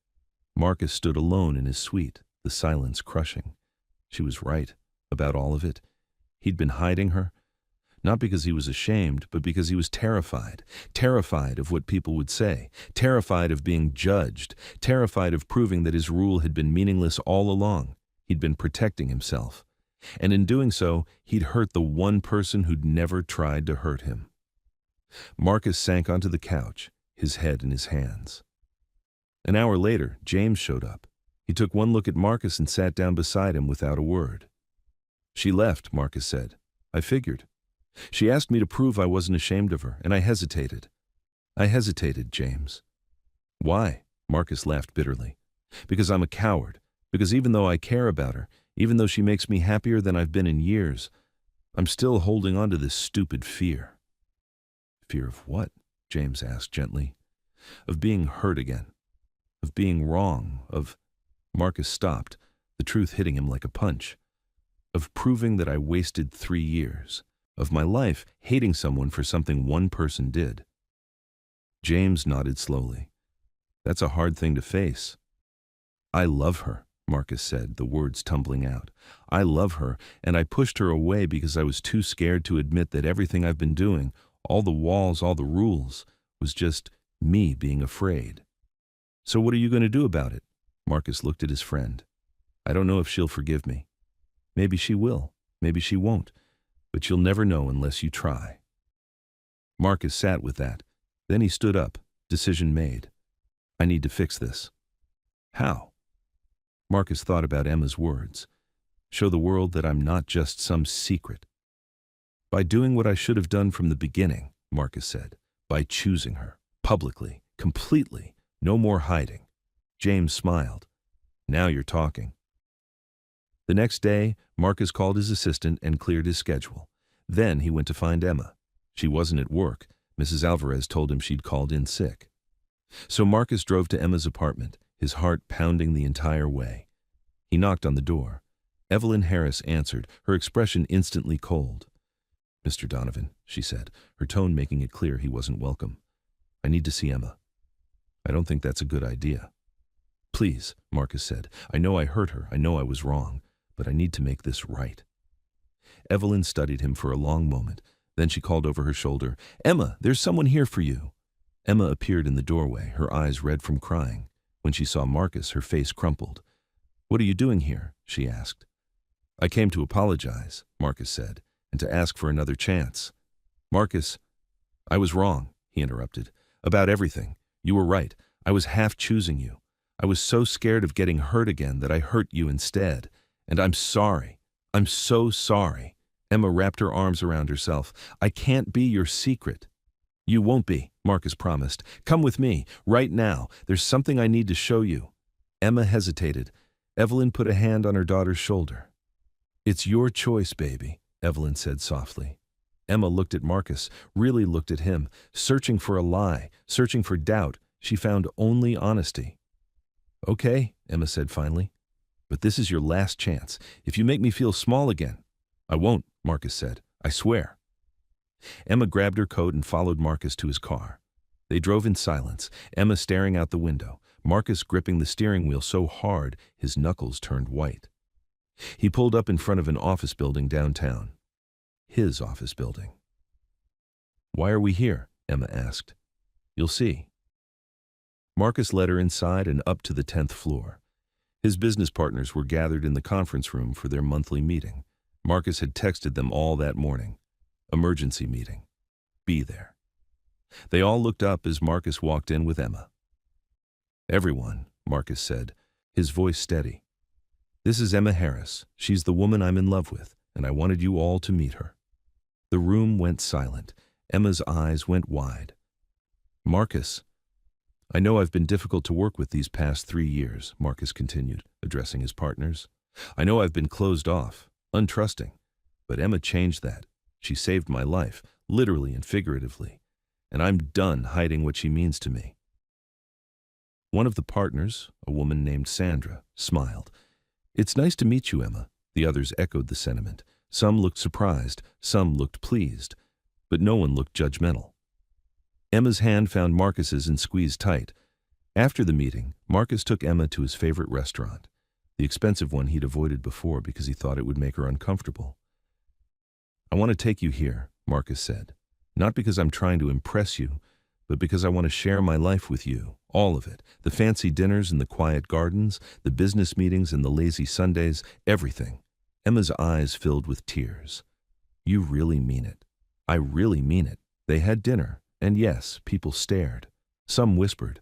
Marcus stood alone in his suite, the silence crushing. She was right about all of it. He'd been hiding her, not because he was ashamed, but because he was terrified. Terrified of what people would say. Terrified of being judged. Terrified of proving that his rule had been meaningless all along. He'd been protecting himself. And in doing so, he'd hurt the one person who'd never tried to hurt him. Marcus sank onto the couch, his head in his hands. An hour later, James showed up. He took one look at Marcus and sat down beside him without a word. "She left," Marcus said. "I figured. She asked me to prove I wasn't ashamed of her, and I hesitated. I hesitated, James." "Why?" Marcus laughed bitterly. "Because I'm a coward. Because even though I care about her, even though she makes me happier than I've been in years, I'm still holding on to this stupid fear." "Fear of what?" James asked gently. "Of being hurt again. Of being wrong. Of—" Marcus stopped, the truth hitting him like a punch. "Of proving that I wasted 3 years. Of my life hating someone for something one person did." James nodded slowly. "That's a hard thing to face." "I love her," Marcus said, the words tumbling out. "I love her, and I pushed her away because I was too scared to admit that everything I've been doing, all the walls, all the rules, was just me being afraid." "So what are you going to do about it?" Marcus looked at his friend. "I don't know if she'll forgive me. Maybe she will, maybe she won't, but you'll never know unless you try." Marcus sat with that. Then he stood up, decision made. "I need to fix this." "How?" Marcus thought about Emma's words. "Show the world that I'm not just some secret." "By doing what I should have done from the beginning," Marcus said. "By choosing her, publicly, completely, no more hiding." James smiled. "Now you're talking." The next day, Marcus called his assistant and cleared his schedule. Then he went to find Emma. She wasn't at work. Mrs. Alvarez told him she'd called in sick. So Marcus drove to Emma's apartment, his heart pounding the entire way. He knocked on the door. Evelyn Harris answered, her expression instantly cold. "Mr. Donovan," she said, her tone making it clear he wasn't welcome. "I need to see Emma." "I don't think that's a good idea." "Please," Marcus said. "I know I hurt her. I know I was wrong. But I need to make this right." Evelyn studied him for a long moment. Then she called over her shoulder, "Emma, there's someone here for you." Emma appeared in the doorway, her eyes red from crying. When she saw Marcus, her face crumpled. "What are you doing here?" she asked. "I came to apologize," Marcus said, "and to ask for another chance." "Marcus, I was wrong," he interrupted. "About everything. You were right. I was half choosing you. I was so scared of getting hurt again that I hurt you instead. And I'm sorry. I'm so sorry." Emma wrapped her arms around herself. "I can't be your secret." "You won't be," Marcus promised. "Come with me, right now. There's something I need to show you." Emma hesitated. Evelyn put a hand on her daughter's shoulder. "It's your choice, baby," Evelyn said softly. Emma looked at Marcus, really looked at him, searching for a lie, searching for doubt. She found only honesty. "Okay," Emma said finally. "But this is your last chance. If you make me feel small again—" "I won't," Marcus said. "I swear." Emma grabbed her coat and followed Marcus to his car. They drove in silence, Emma staring out the window, Marcus gripping the steering wheel so hard his knuckles turned white. He pulled up in front of an office building downtown. His office building. "Why are we here?" Emma asked. "You'll see." Marcus led her inside and up to the 10th floor. His business partners were gathered in the conference room for their monthly meeting. Marcus had texted them all that morning. Emergency meeting. Be there. They all looked up as Marcus walked in with Emma. "Everyone," Marcus said, his voice steady. "This is Emma Harris. She's the woman I'm in love with, and I wanted you all to meet her." The room went silent. Emma's eyes went wide. "Marcus, I know I've been difficult to work with these past 3 years," Marcus continued, addressing his partners. "I know I've been closed off, untrusting. But Emma changed that. She saved my life, literally and figuratively. And I'm done hiding what she means to me." One of the partners, a woman named Sandra, smiled. "It's nice to meet you, Emma." The others echoed the sentiment. Some looked surprised, some looked pleased, but no one looked judgmental. Emma's hand found Marcus's and squeezed tight. After the meeting, Marcus took Emma to his favorite restaurant, the expensive one he'd avoided before because he thought it would make her uncomfortable. "I want to take you here," Marcus said. "Not because I'm trying to impress you, but because I want to share my life with you, all of it. The fancy dinners and the quiet gardens, the business meetings and the lazy Sundays, everything." Emma's eyes filled with tears. "You really mean it." "I really mean it." They had dinner, and yes, people stared. Some whispered,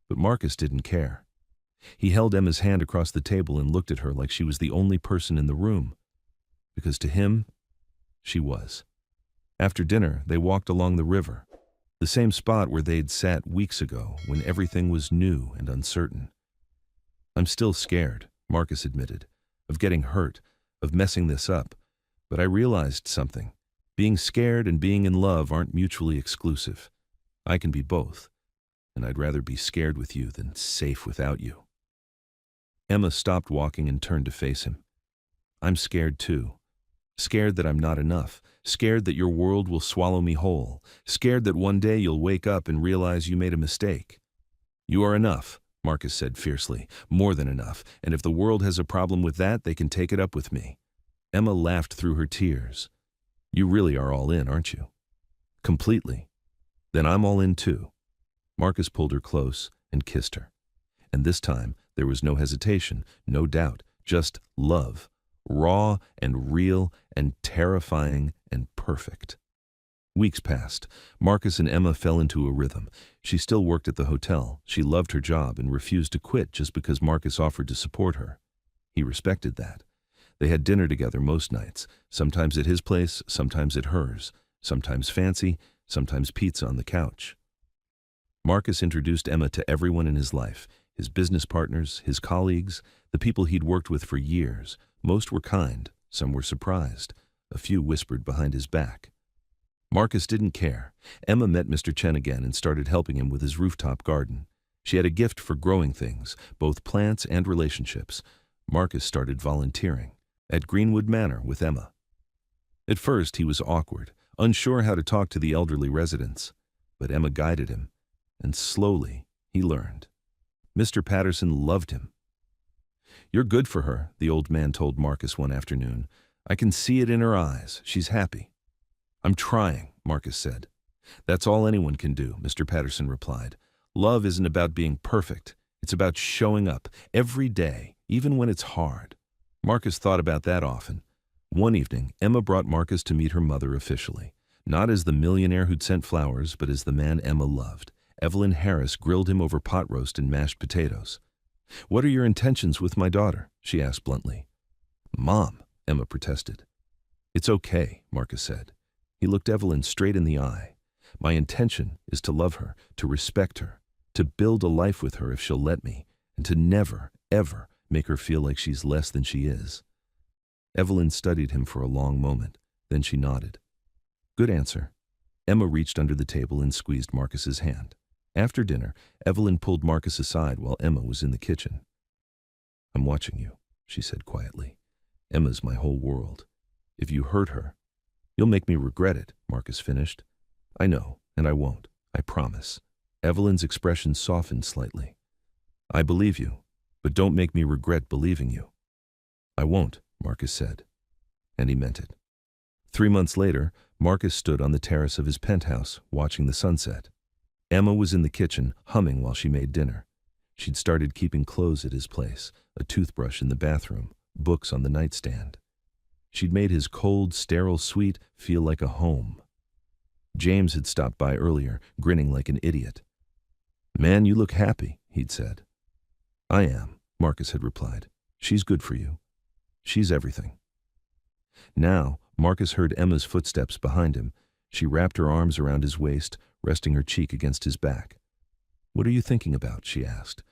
but Marcus didn't care. He held Emma's hand across the table and looked at her like she was the only person in the room, because to him, she was. After dinner, they walked along the river, the same spot where they'd sat weeks ago when everything was new and uncertain. "I'm still scared," Marcus admitted, "of getting hurt, of messing this up, but I realized something. Being scared and being in love aren't mutually exclusive. I can be both, and I'd rather be scared with you than safe without you." Emma stopped walking and turned to face him. "I'm scared too. Scared that I'm not enough. Scared that your world will swallow me whole. Scared that one day you'll wake up and realize you made a mistake." "You are enough," Marcus said fiercely. "More than enough. And if the world has a problem with that, they can take it up with me." Emma laughed through her tears. "You really are all in, aren't you?" "Completely." "Then I'm all in too." Marcus pulled her close and kissed her. And this time, there was no hesitation, no doubt, just love. Raw and real and terrifying and perfect. Weeks passed. Marcus and Emma fell into a rhythm. She still worked at the hotel. She loved her job and refused to quit just because Marcus offered to support her. He respected that. They had dinner together most nights, sometimes at his place, sometimes at hers, sometimes fancy, sometimes pizza on the couch. Marcus introduced Emma to everyone in his life, his business partners, his colleagues, the people he'd worked with for years. Most were kind, some were surprised, a few whispered behind his back. Marcus didn't care. Emma met Mr. Chen again and started helping him with his rooftop garden. She had a gift for growing things, both plants and relationships. Marcus started volunteering at Greenwood Manor with Emma. At first, he was awkward, unsure how to talk to the elderly residents, but Emma guided him, and slowly he learned. Mr. Patterson loved him. "You're good for her," the old man told Marcus one afternoon. "I can see it in her eyes. She's happy." "I'm trying," Marcus said. "That's all anyone can do," Mr. Patterson replied. "Love isn't about being perfect. It's about showing up every day, even when it's hard." Marcus thought about that often. One evening, Emma brought Marcus to meet her mother officially. Not as the millionaire who'd sent flowers, but as the man Emma loved. Evelyn Harris grilled him over pot roast and mashed potatoes. "What are your intentions with my daughter?" she asked bluntly. "Mom," Emma protested. "It's okay," Marcus said. He looked Evelyn straight in the eye. "My intention is to love her, to respect her, to build a life with her if she'll let me, and to never, ever make her feel like she's less than she is." Evelyn studied him for a long moment. Then she nodded. "Good answer." Emma reached under the table and squeezed Marcus's hand. After dinner, Evelyn pulled Marcus aside while Emma was in the kitchen. "I'm watching you," she said quietly. "Emma's my whole world. If you hurt her—" "You'll make me regret it," Marcus finished. "I know, and I won't. I promise." Evelyn's expression softened slightly. "I believe you, but don't make me regret believing you." "I won't," Marcus said. And he meant it. 3 months later, Marcus stood on the terrace of his penthouse, watching the sunset. Emma was in the kitchen, humming while she made dinner. She'd started keeping clothes at his place, a toothbrush in the bathroom, books on the nightstand. She'd made his cold, sterile suite feel like a home. James had stopped by earlier, grinning like an idiot. "Man, you look happy," he'd said. "I am," Marcus had replied. "She's good for you. She's everything." Now, Marcus heard Emma's footsteps behind him. She wrapped her arms around his waist, resting her cheek against his back. "What are you thinking about?" she asked.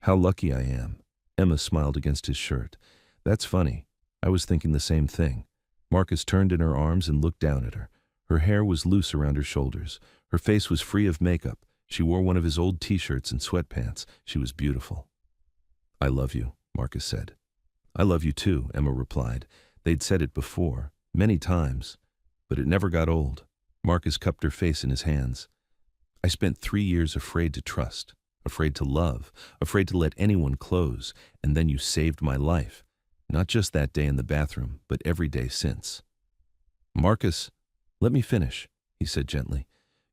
"How lucky I am." Emma smiled against his shirt. "That's funny. I was thinking the same thing." Marcus turned in her arms and looked down at her. Her hair was loose around her shoulders. Her face was free of makeup. She wore one of his old t-shirts and sweatpants. She was beautiful. "I love you," Marcus said. "I love you too," Emma replied. They'd said it before, many times, but it never got old. Marcus cupped her face in his hands. "I spent 3 years afraid to trust. afraid to love, afraid to let anyone close, and then you saved my life. Not just that day in the bathroom, but every day since. Marcus, let me finish, he said gently.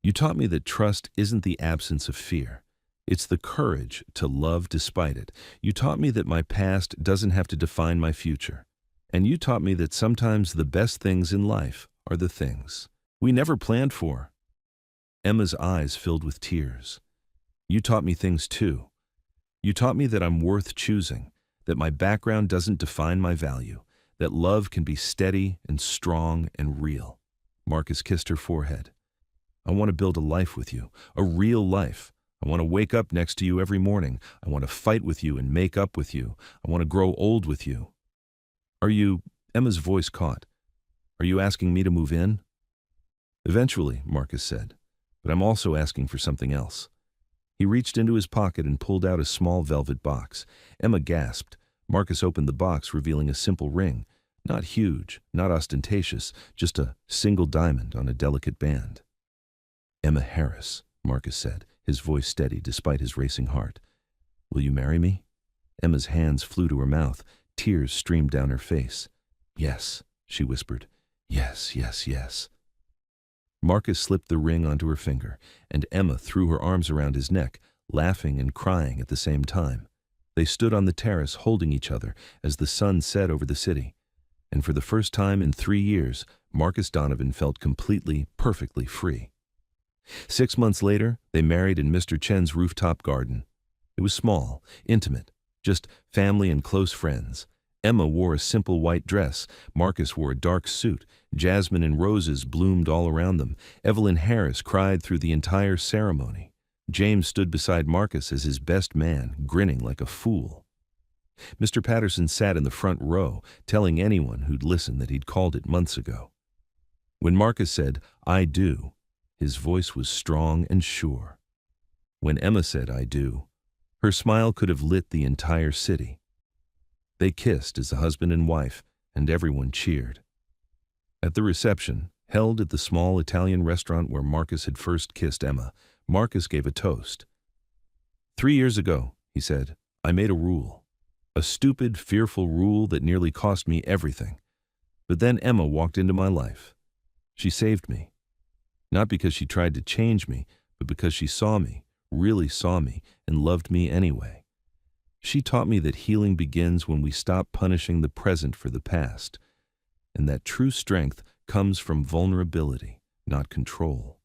You taught me that trust isn't the absence of fear. It's the courage to love despite it. You taught me that my past doesn't have to define my future. And you taught me that sometimes the best things in life are the things we never planned for. Emma's eyes filled with tears. You taught me things too. You taught me that I'm worth choosing, that my background doesn't define my value, that love can be steady and strong and real. Marcus kissed her forehead. I want to build a life with you, a real life. I want to wake up next to you every morning. I want to fight with you and make up with you. I want to grow old with you. Are you, Emma's voice caught, are you asking me to move in? Eventually, Marcus said, but I'm also asking for something else. He reached into his pocket and pulled out a small velvet box. Emma gasped. Marcus opened the box, revealing a simple ring. Not huge, not ostentatious, just a single diamond on a delicate band. Emma Harris, Marcus said, his voice steady despite his racing heart. Will you marry me? Emma's hands flew to her mouth. Tears streamed down her face. Yes, she whispered. Yes, yes, yes. Marcus slipped the ring onto her finger, and Emma threw her arms around his neck, laughing and crying at the same time. They stood on the terrace holding each other as the sun set over the city. And for the first time in 3 years, Marcus Donovan felt completely, perfectly free. 6 months later, they married in Mr. Chen's rooftop garden. It was small, intimate, just family and close friends. Emma wore a simple white dress. Marcus wore a dark suit. Jasmine and roses bloomed all around them. Evelyn Harris cried through the entire ceremony. James stood beside Marcus as his best man, grinning like a fool. Mr. Patterson sat in the front row, telling anyone who'd listen that he'd called it months ago. When Marcus said, I do, his voice was strong and sure. When Emma said, I do, her smile could have lit the entire city. They kissed as a husband and wife, and everyone cheered. At the reception, held at the small Italian restaurant where Marcus had first kissed Emma, Marcus gave a toast. 3 years ago, he said, I made a rule. A stupid, fearful rule that nearly cost me everything. But then Emma walked into my life. She saved me. Not because she tried to change me, but because she saw me, really saw me, and loved me anyway. She taught me that healing begins when we stop punishing the present for the past, and that true strength comes from vulnerability, not control.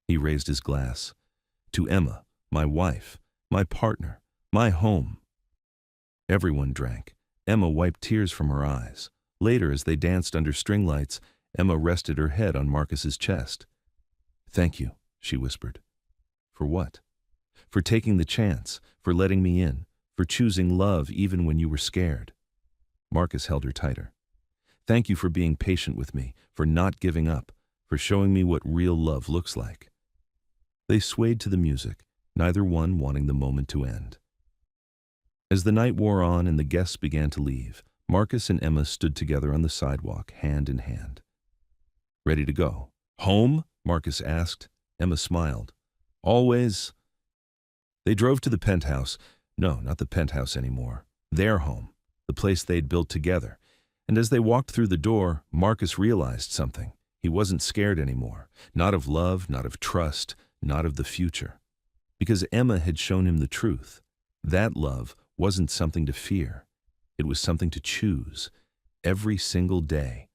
He raised his glass. To Emma, my wife, my partner, my home. Everyone drank. Emma wiped tears from her eyes. Later, as they danced under string lights, Emma rested her head on Marcus's chest. Thank you, she whispered. For what? For taking the chance, for letting me in, for choosing love even when you were scared. Marcus held her tighter. Thank you for being patient with me, for not giving up, for showing me what real love looks like. They swayed to the music, neither one wanting the moment to end. As the night wore on and the guests began to leave, Marcus and Emma stood together on the sidewalk, hand in hand. Ready to go. Home? Marcus asked. Emma smiled. Always. They drove to the penthouse. No, not the penthouse anymore. Their home, the place they'd built together. And as they walked through the door, Marcus realized something. He wasn't scared anymore. Not of love, not of trust, not of the future. Because Emma had shown him the truth. That love wasn't something to fear. It was something to choose. Every single day.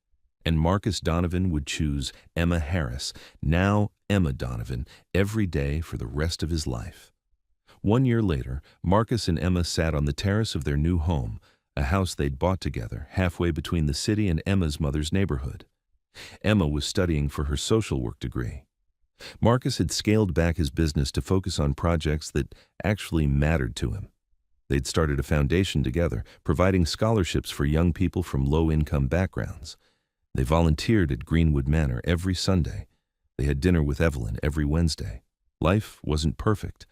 And Marcus Donovan would choose Emma Harris, now Emma Donovan, every day for the rest of his life. 1 year later, Marcus and Emma sat on the terrace of their new home, a house they'd bought together, halfway between the city and Emma's mother's neighborhood. Emma was studying for her social work degree. Marcus had scaled back his business to focus on projects that actually mattered to him. They'd started a foundation together, providing scholarships for young people from low-income backgrounds. They volunteered at Greenwood Manor every Sunday. They had dinner with Evelyn every Wednesday. Life wasn't perfect.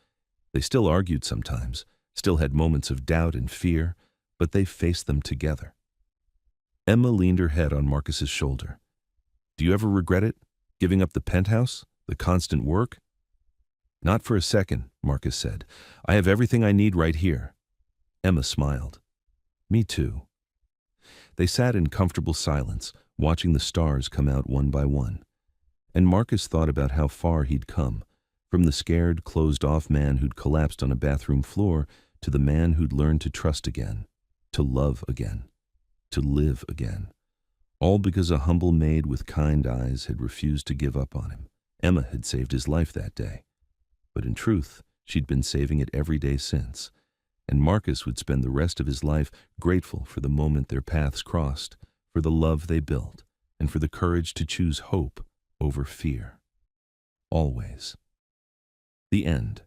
They still argued sometimes, still had moments of doubt and fear, but they faced them together. Emma leaned her head on Marcus's shoulder. Do you ever regret it? Giving up the penthouse? The constant work? Not for a second, Marcus said. I have everything I need right here. Emma smiled. Me too. They sat in comfortable silence, watching the stars come out one by one. And Marcus thought about how far he'd come, from the scared, closed-off man who'd collapsed on a bathroom floor to the man who'd learned to trust again, to love again, to live again. All because a humble maid with kind eyes had refused to give up on him. Emma had saved his life that day. But in truth, she'd been saving it every day since. And Marcus would spend the rest of his life grateful for the moment their paths crossed, for the love they built, and for the courage to choose hope over fear. Always. The end.